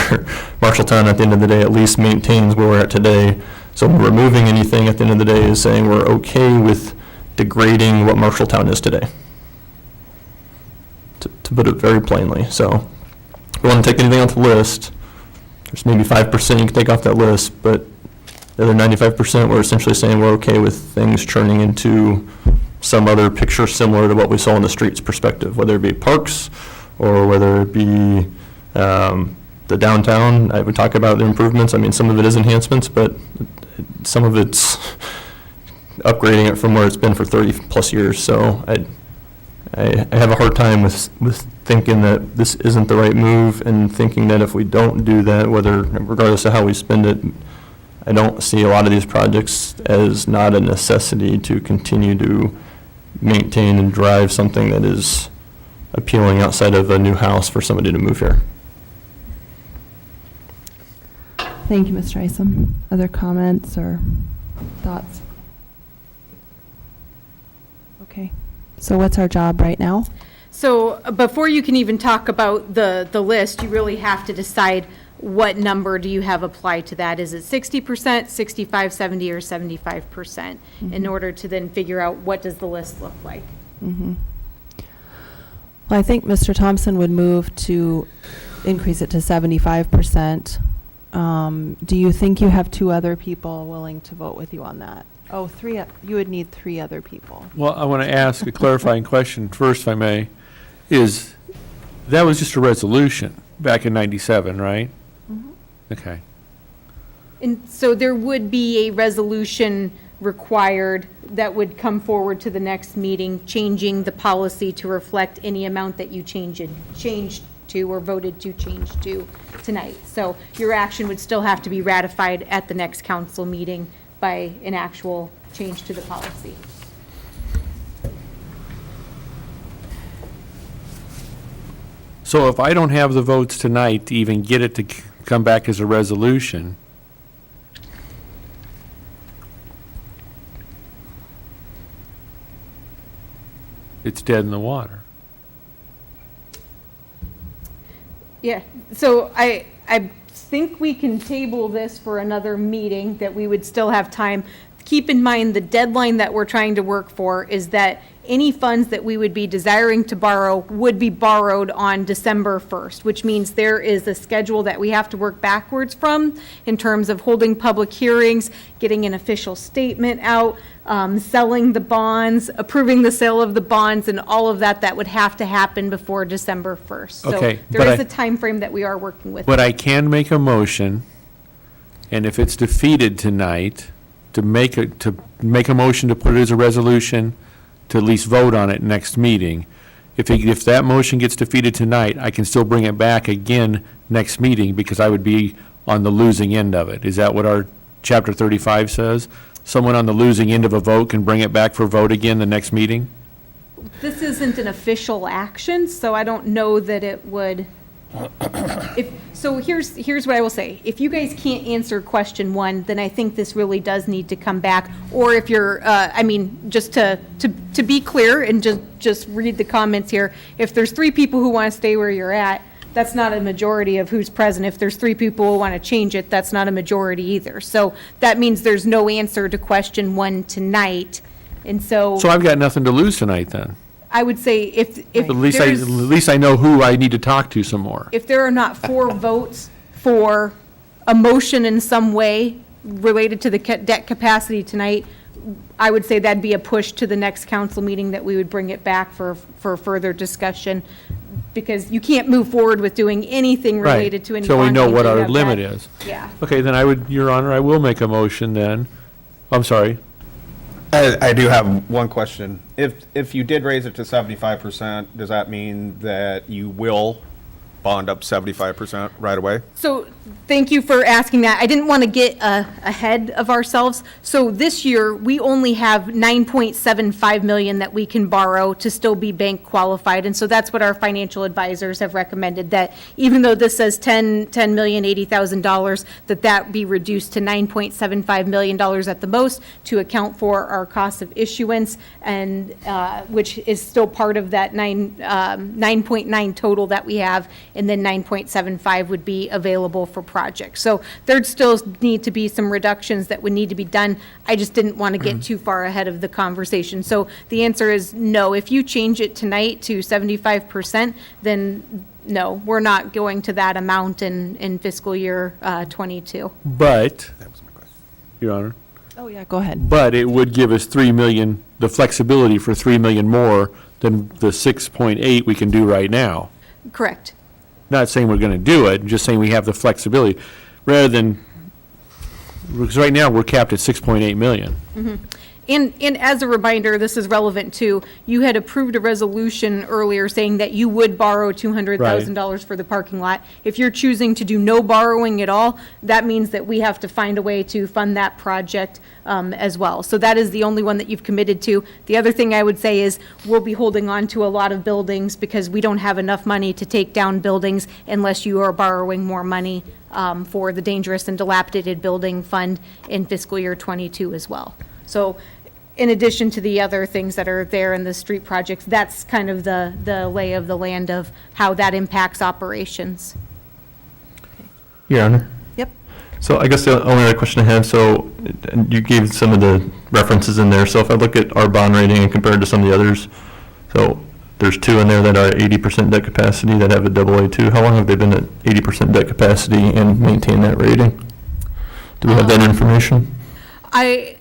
B: Marshalltown at the end of the day at least maintains where we're at today. So removing anything at the end of the day is saying we're okay with degrading what Marshalltown is today, to put it very plainly. So if we want to take anything off the list, there's maybe 5% you can take off that list, but the other 95% we're essentially saying we're okay with things turning into some other picture similar to what we saw in the streets perspective, whether it be parks or whether it be the downtown. I would talk about the improvements. I mean, some of it is enhancements, but some of it's upgrading it from where it's been for 30 plus years. So I have a hard time with thinking that this isn't the right move, and thinking that if we don't do that, regardless of how we spend it, I don't see a lot of these projects as not a necessity to continue to maintain and drive something that is appealing outside of a new house for somebody to move here.
A: Thank you, Mr. Isom. Other comments or thoughts? Okay. So what's our job right now?
E: So before you can even talk about the list, you really have to decide what number do you have applied to that. Is it 60%, 65, 70, or 75%? In order to then figure out what does the list look like.
A: Well, I think Mr. Thompson would move to increase it to 75%. Do you think you have 2 other people willing to vote with you on that? Oh, 3, you would need 3 other people.
P: Well, I want to ask a clarifying question first, if I may. That was just a resolution back in 97, right? Okay.
E: And so there would be a resolution required that would come forward to the next meeting, changing the policy to reflect any amount that you changed to or voted to change to tonight. So your action would still have to be ratified at the next council meeting by an actual change to the policy.
P: So if I don't have the votes tonight to even get it to come back as a resolution, it's dead in the water.
E: Yeah, so I think we can table this for another meeting, that we would still have time. Keep in mind, the deadline that we're trying to work for is that any funds that we would be desiring to borrow would be borrowed on December 1st, which means there is a schedule that we have to work backwards from in terms of holding public hearings, getting an official statement out, selling the bonds, approving the sale of the bonds, and all of that would have to happen before December 1st.
P: Okay,
E: So there is a time frame that we are working with.
P: But I can make a motion, and if it's defeated tonight, to make a motion to put it as a resolution, to at least vote on it next meeting. If that motion gets defeated tonight, I can still bring it back again next meeting, because I would be on the losing end of it. Is that what our Chapter 35 says? Someone on the losing end of a vote can bring it back for vote again the next meeting?
E: This isn't an official action, so I don't know that it would. So here's what I will say. If you guys can't answer question 1, then I think this really does need to come back. Or if you're, just to be clear and just read the comments here. If there's 3 people who want to stay where you're at, that's not a majority of who's present. If there's 3 people who want to change it, that's not a majority either. So that means there's no answer to question 1 tonight. And so
P: I've got nothing to lose tonight then.
E: I would say if
P: At least I know who I need to talk to some more.
E: if there are not 4 votes for a motion in some way related to the debt capacity tonight, I would say that'd be a push to the next council meeting that we would bring it back for further discussion, because you can't move forward with doing anything
P: Right.
E: related to any
P: So we know
E: bonding
P: what
E: till you
P: our
E: have
P: limit
E: that.
P: is.
E: Yeah.
P: Okay, then Your Honor, I will make a motion then. I'm sorry.
D: I do have one question. If you did raise it to 75%, does that mean that you will bond up 75% right away?
E: So, thank you for asking that. I didn't want to get ahead of ourselves. So this year, we only have 9.75 million that we can borrow to still be bank qualified. And so that's what our financial advisors have recommended, that even though this says $10,080,000, that be reduced to $9.75 million at the most to account for our cost of issuance, and which is still part of that 9.9 total that we have, and then 9.75 would be available for projects. So there'd still need to be some reductions that would need to be done. I just didn't want to get too far ahead of the conversation. So the answer is no. If you change it tonight to 75%, then no, we're not going to that amount in fiscal year '22.
P: But, Your Honor,
A: Oh, yeah, go ahead.
P: but it would give us 3 million, the flexibility for 3 million more than the 6.8 we can do right now.
E: Correct.
P: Not saying we're going to do it, just saying we have the flexibility, rather than, because right now, we're capped at 6.8 million.
E: And as a reminder, this is relevant too, you had approved a resolution earlier saying that you would borrow $200,000 for the parking lot. If you're choosing to do no borrowing at all, that means that we have to find a way to fund that project as well. So that is the only one that you've committed to. The other thing I would say is we'll be holding on to a lot of buildings because we don't have enough money to take down buildings unless you are borrowing more money for the dangerous and dilapidated building fund in fiscal year '22 as well. So in addition to the other things that are there in the street projects, that's kind of the lay of the land of how that impacts operations.
Q: Your Honor.
A: Yep.
Q: So I guess the only other question I have, so and you gave some of the references in there. So if I look at our bond rating and compared to some of the others, so there's two in there that are 80% debt capacity that have a AA2. How long have they been at 80% debt capacity and maintain that rating? Do we have that information?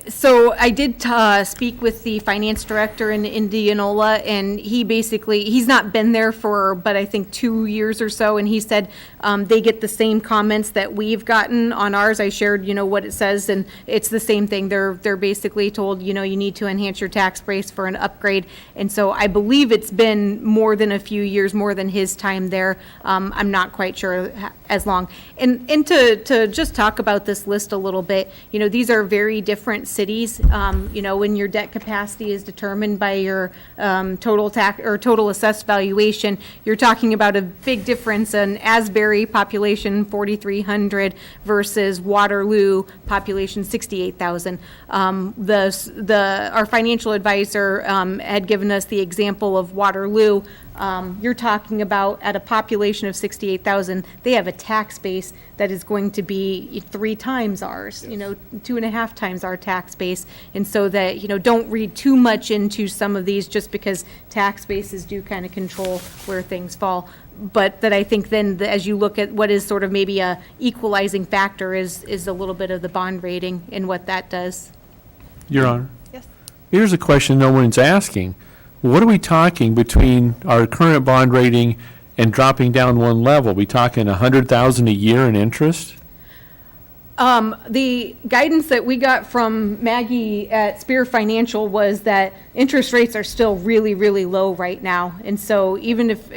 E: So I did speak with the finance director in Indianola, and he basically, he's not been there for, but I think 2 years or so, and he said they get the same comments that we've gotten on ours. I shared, what it says, and it's the same thing. They're basically told, you need to enhance your tax base for an upgrade, and so I believe it's been more than a few years, more than his time there. I'm not quite sure as long. And to just talk about this list a little bit, these are very different cities. When your debt capacity is determined by your total tax or total assessed valuation, you're talking about a big difference in Asbury population 4,300 versus Waterloo population 68,000. Our financial advisor had given us the example of Waterloo. You're talking about at a population of 68,000, they have a tax base that is going to be 3 times ours, 2.5 times our tax base. And so that, don't read too much into some of these just because tax bases do kind of control where things fall. But that I think then as you look at what is sort of maybe a equalizing factor is a little bit of the bond rating and what that does.
P: Your Honor?
A: Yes.
P: Here's a question no one's asking. What are we talking between our current bond rating and dropping down one level? We talking $100,000 a year in interest?
E: The guidance that we got from Maggie at Spear Financial was that interest rates are still really, really low right now. And so even if,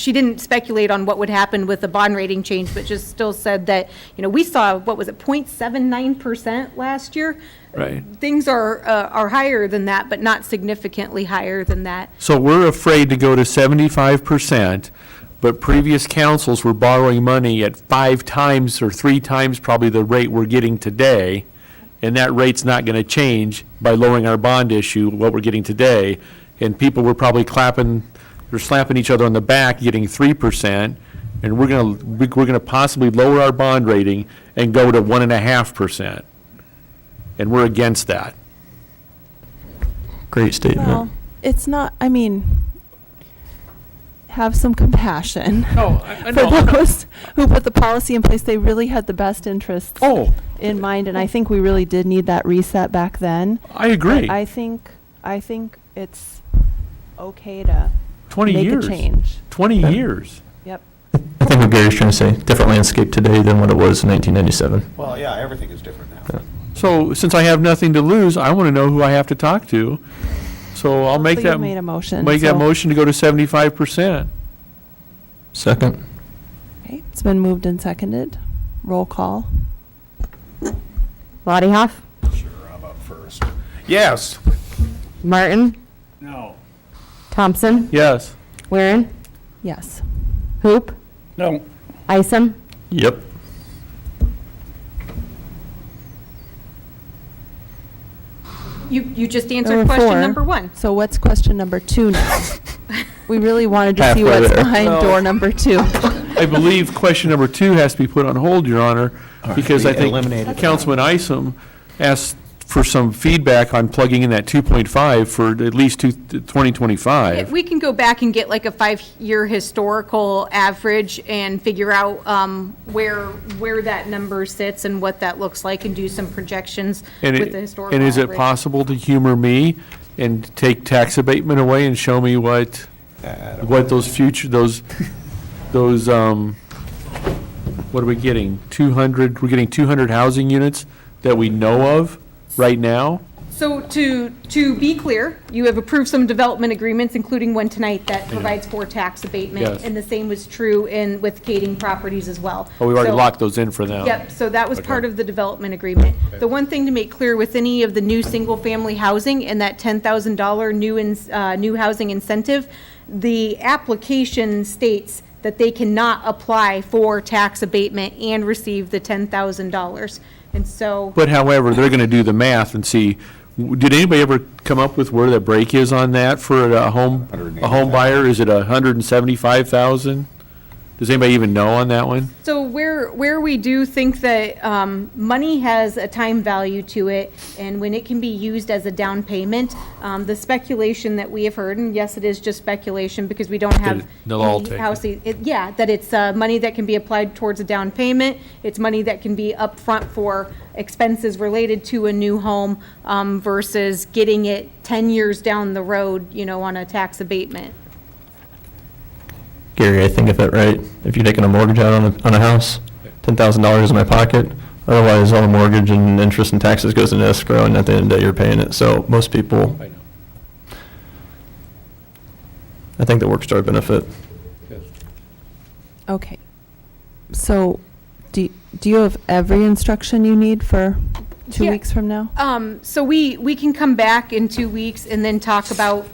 E: she didn't speculate on what would happen with the bond rating change, but just still said that, we saw, 0.79% last year?
P: Right.
E: Things are higher than that, but not significantly higher than that.
P: So we're afraid to go to 75%, but previous councils were borrowing money at 5 times or 3 times probably the rate we're getting today, and that rate's not going to change by lowering our bond issue, what we're getting today. And people were probably slapping each other on the back, getting 3%, and we're going to possibly lower our bond rating and go to 1.5%. And we're against that.
Q: Great statement.
A: Well, it's not, have some compassion.
P: No, I
A: For
P: know.
A: those who put the policy in place, they really had the best interests
P: Oh,
A: in mind, and I think we really did need that reset back then.
P: I agree.
A: But I think it's okay to
P: 20
A: make
P: years.
A: a change.
P: 20 years.
A: Yep.
Q: I think what Gary's trying to say, different landscape today than what it was in 1997.
D: Well, yeah, everything is different now.
P: So since I have nothing to lose, I want to know who I have to talk to. So I'll make
A: So
P: that.
A: you made a motion,
P: Make that
A: so-
P: motion to go to 75%.
Q: Second.
A: Okay, it's been moved and seconded. Roll call.
C: Lottie Hoff,
D: Sure, how about first? Yes.
C: Martin,
K: No.
C: Thompson,
P: Yes.
C: Weirin,
A: Yes.
C: Hoop,
F: No.
C: Isom,
Q: Yep.
E: You just
A: There
E: answered
A: were
E: question
A: 4.
E: number 1.
A: So what's question number 2 now? We really wanted to see
Q: Halfway
A: what's
Q: there.
A: behind
P: No.
A: door number 2.
P: I believe question number 2 has to be put on hold, Your Honor, because I think
D: eliminated.
P: Councilman Isom asked for some feedback on plugging in that 2.5 for at least 2025.
E: We can go back and get like a 5-year historical average and figure out where that number sits and what that looks like and do some projections with the historical
P: And is it
E: average.
P: possible to humor me and take tax abatement away and show me what those future, what are we getting? 200, we're getting 200 housing units that we know of right now?
E: So to be clear, you have approved some development agreements, including one tonight that provides for tax abatement.
P: Yes.
E: And the same was true with Kading properties as well.
P: Oh, we already
E: So-
P: locked those in for them.
E: Yep, so that was part of the development agreement. The one thing to make clear with any of the new single-family housing and that $10,000 new housing incentive, the application states that they cannot apply for tax abatement and receive the $10,000. And so,
P: But however, they're going to do the math and see, did anybody ever come up with where the break is on that for a home buyer? Is it 175,000? Does anybody even know on that one?
E: so where we do think that money has a time value to it, and when it can be used as a down payment, the speculation that we have heard, and yes, it is just speculation because we don't have
P: they'll all
E: any
P: take it.
E: housing. Yeah, that it's money that can be applied towards a down payment. It's money that can be upfront for expenses related to a new home versus getting it 10 years down the road, on a tax abatement.
Q: Gary, I think if that right, if you're taking a mortgage out on a house, $10,000 in my pocket, otherwise all the mortgage and interest and taxes goes into escrow, and at the end of the day, you're paying it. So most people,
P: I know.
Q: I think that works to our benefit.
A: Okay. So do you have every instruction you need for 2
E: Yeah.
A: weeks from now?
E: So we can come back in 2 weeks and then talk about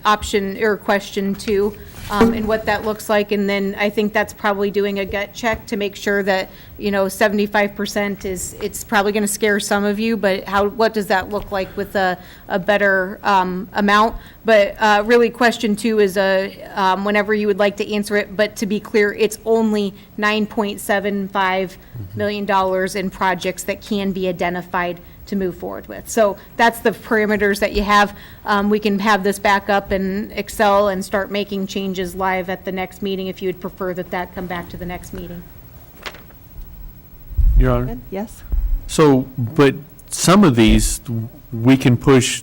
E: option or question 2 and what that looks like. And then I think that's probably doing a gut check to make sure that, 75% it's probably going to scare some of you, but what does that look like with a better amount? But really, question 2 is whenever you would like to answer it, but to be clear, it's only $9.75 million in projects that can be identified to move forward with. So that's the parameters that you have. We can have this back up in Excel and start making changes live at the next meeting if you would prefer that come back to the next meeting.
P: Your Honor?
A: Good? Yes?
P: So, but some of these, we can push,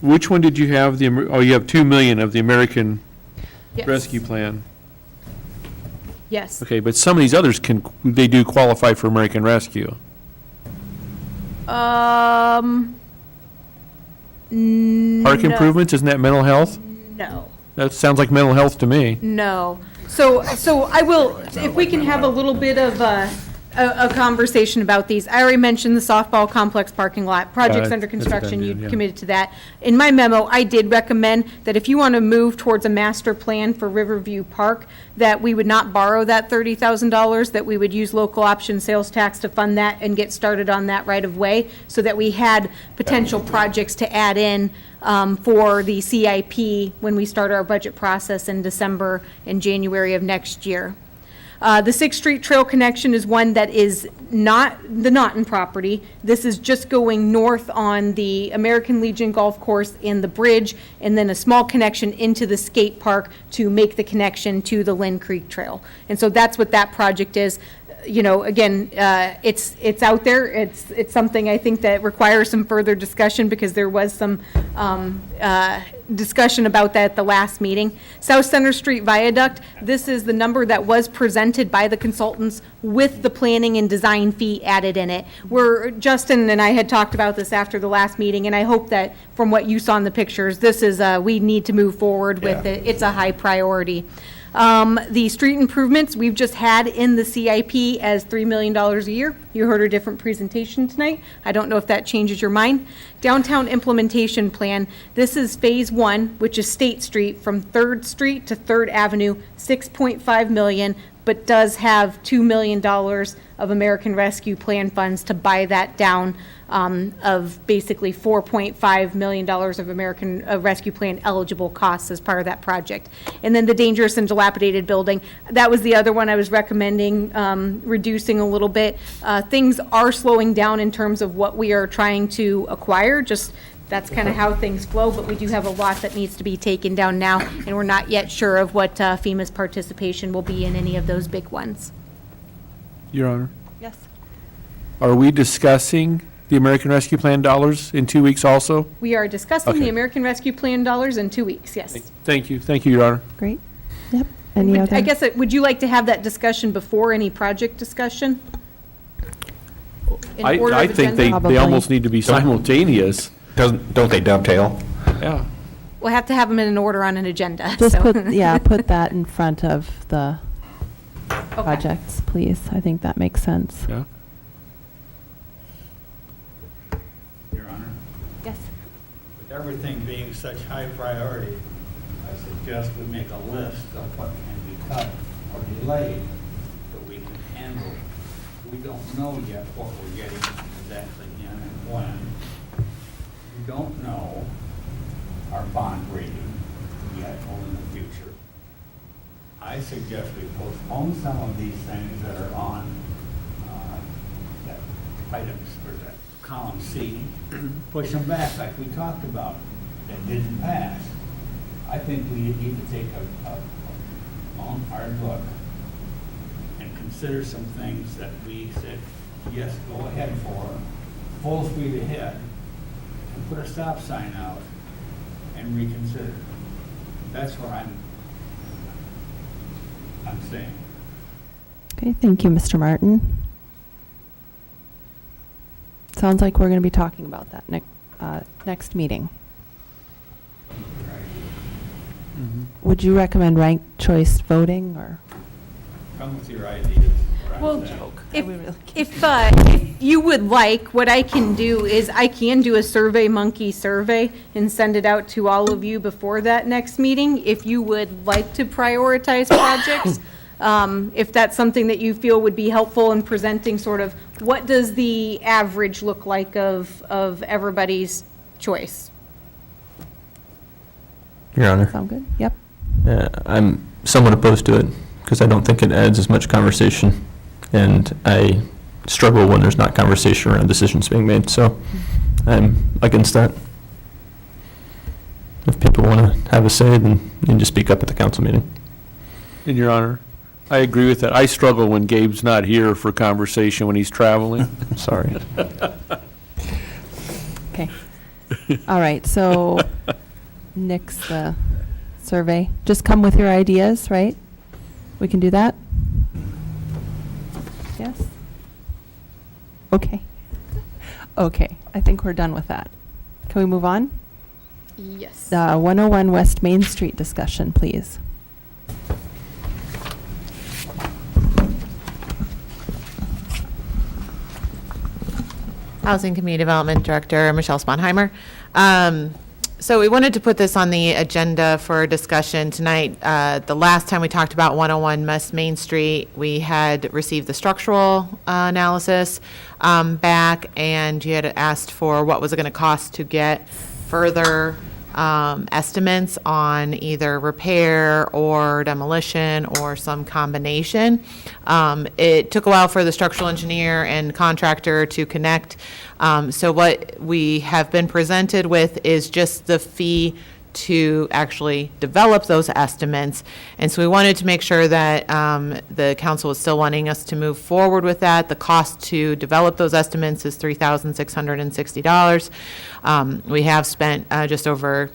P: which one did you have? You have 2 million of the American
E: Yes.
P: Rescue Plan.
E: Yes.
P: Okay, but some of these others they do qualify for American Rescue.
E: Park
P: Park improvements, isn't that mental health?
E: No.
P: That sounds like mental health to me.
E: No. So I will, if we can have a little bit of a conversation about these. I already mentioned the softball complex parking lot, projects
P: Yeah,
E: under
P: that's a done
E: construction,
P: deal,
E: you
P: yeah.
E: committed to that. In my memo, I did recommend that if you want to move towards a master plan for Riverview Park, that we would not borrow that $30,000, that we would use local option sales tax to fund that and get started on that right of way, so that we had potential projects to add in for the CIP when we start our budget process in December and January of next year. The Sixth Street Trail connection is one that is not the Naughton property. This is just going north on the American Legion Golf Course and the bridge, and then a small connection into the skate park to make the connection to the Lynn Creek Trail. And so that's what that project is. You know, again, it's out there. It's something I think that requires some further discussion because there was some discussion about that at the last meeting. South Center Street Viaduct, this is the number that was presented by the consultants with the planning and design fee added in it. Justin and I had talked about this after the last meeting, and I hope that from what you saw in the pictures, this is, we need to move forward with it. It's a high priority. The street improvements, we've just had in the CIP as $3 million a year. You heard a different presentation tonight. I don't know if that changes your mind. Downtown implementation plan, this is phase 1, which is State Street from 3rd Street to 3rd Avenue, $6.5 million, but does have $2 million of American Rescue Plan funds to buy that down, of basically $4.5 million of American Rescue Plan eligible costs as part of that project. And then the dangerous and dilapidated building, that was the other one I was recommending reducing a little bit. Things are slowing down in terms of what we are trying to acquire, just that's kind of how things flow, but we do have a lot that needs to be taken down now, and we're not yet sure of what FEMA's participation will be in any of those big ones.
P: Your Honor,
A: Yes.
P: are we discussing the American Rescue Plan dollars in 2 weeks also?
E: We are discussing the
P: Okay.
E: American Rescue Plan dollars in 2 weeks, yes.
P: Thank you, Your Honor.
A: Great. Yep. Any other?
E: I guess, would you like to have that discussion before any project discussion? In order
P: I
E: of
P: think
E: agenda?
P: they almost need to be simultaneous.
D: Don't they dovetail?
P: Yeah.
E: We'll have to have them in an order on an agenda,
A: Just
E: so.
A: put that in front of the projects, please. I think that makes sense.
P: Yeah.
K: Your Honor,
E: Yes.
K: with everything being such high priority, I suggest we make a list of what can be cut or delayed that we can handle. We don't know yet what we're getting exactly in and when. We don't know our bond rating yet or in the future. I suggest we postpone some of these things that are on that items or that column C, push them back like we talked about that didn't pass. I think we need to take a long, hard look and consider some things that we said, yes, go ahead for, full speed ahead, and put a stop sign out and reconsider. That's what I'm saying.
A: Okay, thank you, Mr. Martin. Sounds like we're going to be talking about that next meeting. Would you recommend ranked choice voting, or?
K: Come with your ideas.
E: Well, if you would like, what I can do is I can do a Survey Monkey survey and send it out to all of you before that next meeting. If you would like to prioritize projects, if that's something that you feel would be helpful in presenting sort of what does the average look like of everybody's choice.
Q: Your Honor.
A: Sound good? Yep.
Q: I'm somewhat opposed to it because I don't think it adds as much conversation, and I struggle when there's not conversation around decisions being made, so I'm against that. If people want to have a say, then you can just speak up at the council meeting.
P: In Your Honor, I agree with that. I struggle when Gabe's not here for conversation when he's traveling.
Q: Sorry.
A: Okay. All right, so nix the survey. Just come with your ideas, right? We can do that? Yes? Okay. Okay, I think we're done with that. Can we move on?
E: Yes.
A: 101 West Main Street discussion, please.
C: Housing Community Development Director, Michelle Sponheimer. So we wanted to put this on the agenda for discussion tonight. The last time we talked about 101 West Main Street, we had received the structural analysis back, and you had asked for what was it going to cost to get further
R: estimates on either repair or demolition or some combination. It took a while for the structural engineer and contractor to connect. So what we have been presented with is just the fee to actually develop those estimates. And so we wanted to make sure that the council was still wanting us to move forward with that. The cost to develop those estimates is $3,660. We have spent just over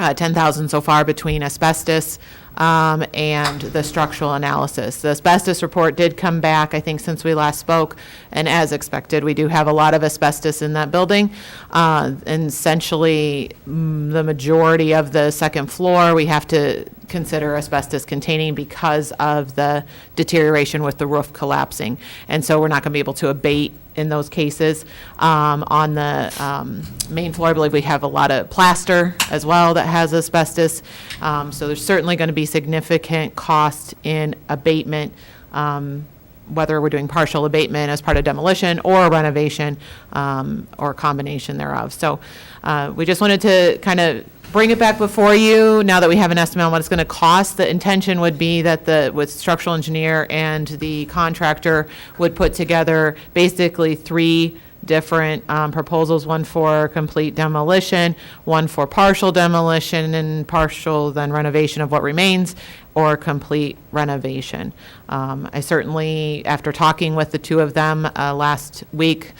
R: $10,000 so far between asbestos and the structural analysis. The asbestos report did come back, I think, since we last spoke, and as expected, we do have a lot of asbestos in that building. And essentially, the majority of the second floor, we have to consider asbestos containing because of the deterioration with the roof collapsing. And so we're not going to be able to abate in those cases. On the main floor, I believe we have a lot of plaster as well that has asbestos. So there's certainly going to be significant cost in abatement, whether we're doing partial abatement as part of demolition or renovation or a combination thereof. So we just wanted to kind of bring it back before you now that we have an estimate on what it's going to cost. The intention would be that with structural engineer and the contractor would put together basically 3 different proposals, one for complete demolition, one for partial demolition and partial then renovation of what remains, or complete renovation. I certainly, after talking with the 2 of them last week,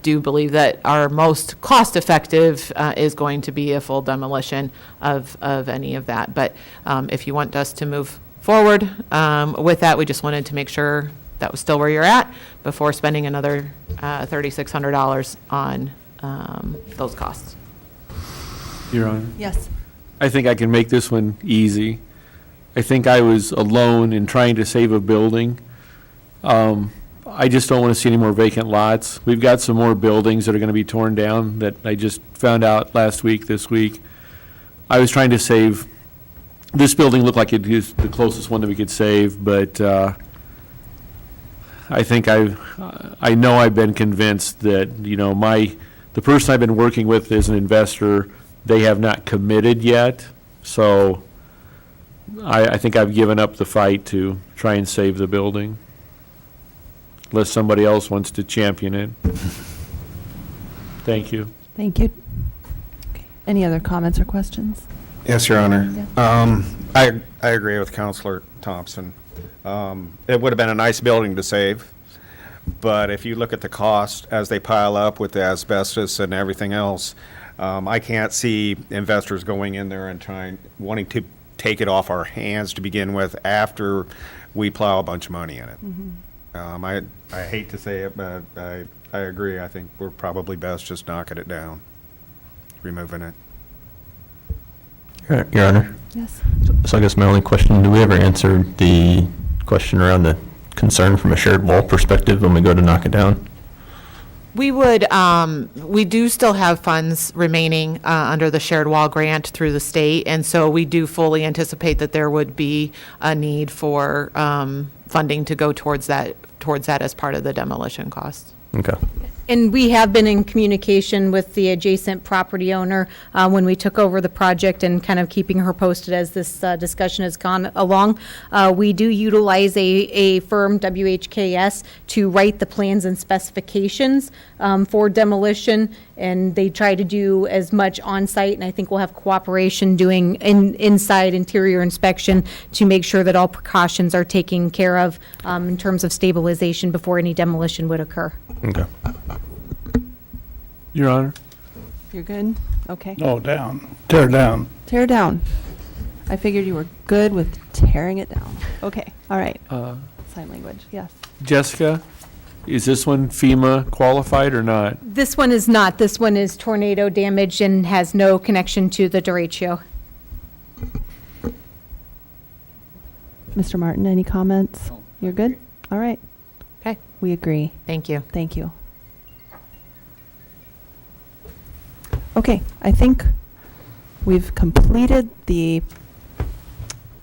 R: do believe that our most cost-effective is going to be a full demolition of any of that. But if you want us to move forward with that, we just wanted to make sure that was still where you're at before spending another $3,600 on those costs.
P: Your Honor?
A: Yes.
P: I think I can make this one easy. I think I was alone in trying to save a building. I just don't want to see any more vacant lots. We've got some more buildings that are going to be torn down that I just found out this week. I was trying to save, this building looked like it is the closest one that we could save, but I think I know I've been convinced that, the person I've been working with as an investor, they have not committed yet. So I think I've given up the fight to try and save the building, unless somebody else wants to champion it. Thank you.
A: Thank you. Okay. Any other comments or questions?
D: Yes, Your Honor.
A: Yeah.
D: I agree with Counselor Thompson. It would have been a nice building to save, but if you look at the cost as they pile up with the asbestos and everything else, I can't see investors going in there and wanting to take it off our hands to begin with after we plow a bunch of money in it.
A: Mm-hmm.
D: I hate to say it, but I agree. I think we're probably best just knocking it down, removing it.
Q: Your Honor?
A: Yes.
Q: So I guess my only question, do we ever answer the question around the concern from a shared wall perspective when we go to knock it down?
R: We would, we do still have funds remaining under the shared wall grant through the state, and so we do fully anticipate that there would be a need for funding to go towards that as part of the demolition costs.
Q: Okay.
E: And we have been in communication with the adjacent property owner when we took over the project and kind of keeping her posted as this discussion has gone along. We do utilize a firm, WHKS, to write the plans and specifications for demolition, and they try to do as much on-site, and I think we'll have cooperation doing inside interior inspection to make sure that all precautions are taken care of in terms of stabilization before any demolition would occur.
Q: Okay.
P: Your Honor?
A: You're good? Okay.
F: No, down. Tear down.
A: Tear down. I figured you were good with tearing it down. Okay, all right. Sign language, yes.
P: Jessica, is this one FEMA qualified or not?
E: This one is not. This one is tornado damage and has no connection to the derecho.
A: Mr. Martin, any comments? You're good? All right.
R: Okay.
A: We agree.
R: Thank you.
A: Thank you. Okay, I think we've completed the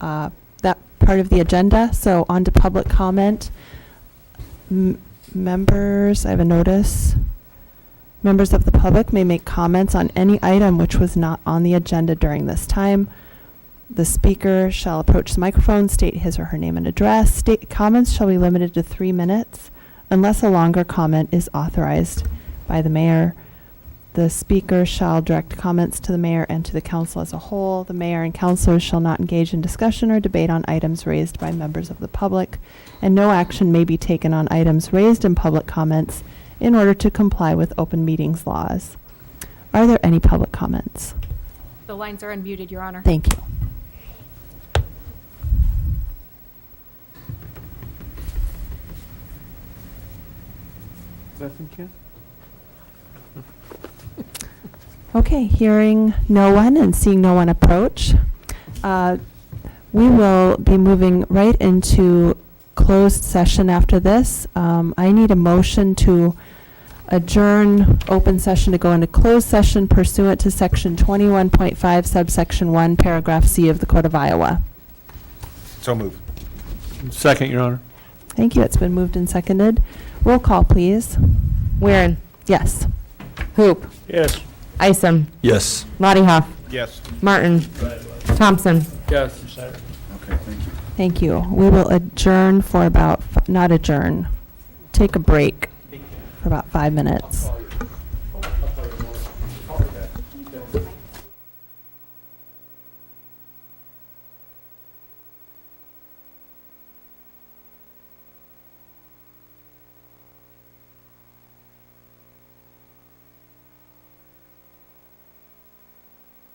A: that part of the agenda, so on to public comment. Members, I have a notice. Members of the public may make comments on any item which was not on the agenda during this time. The speaker shall approach the microphone, state his or her name and address. Comments shall be limited to 3 minutes unless a longer comment is authorized by the mayor. The speaker shall direct comments to the mayor and to the council as a whole. The mayor and councilors shall not engage in discussion or debate on items raised by members of the public, and no action may be taken on items raised in public comments in order to comply with open meetings laws. Are there any public comments?
E: The lines are unmuted, Your Honor.
A: Thank you.
G: Nothing, Ken?
A: Okay, hearing no one and seeing no one approach, we will be moving right into closed session after this. I need a motion to adjourn open session to go into closed session pursuant to section 21.5 subsection 1 paragraph C of the Code of Iowa.
D: So move.
P: Second, Your Honor.
A: Thank you. It's been moved and seconded. Roll call, please.
C: Weirin.
A: Yes.
C: Hoop.
K: Yes.
C: Isom.
Q: Yes.
C: Lottie Hoff.
D: Yes.
C: Martin. Thompson.
M: Yes.
A: Thank you. We will adjourn for about, not adjourn, take a break for about 5 minutes.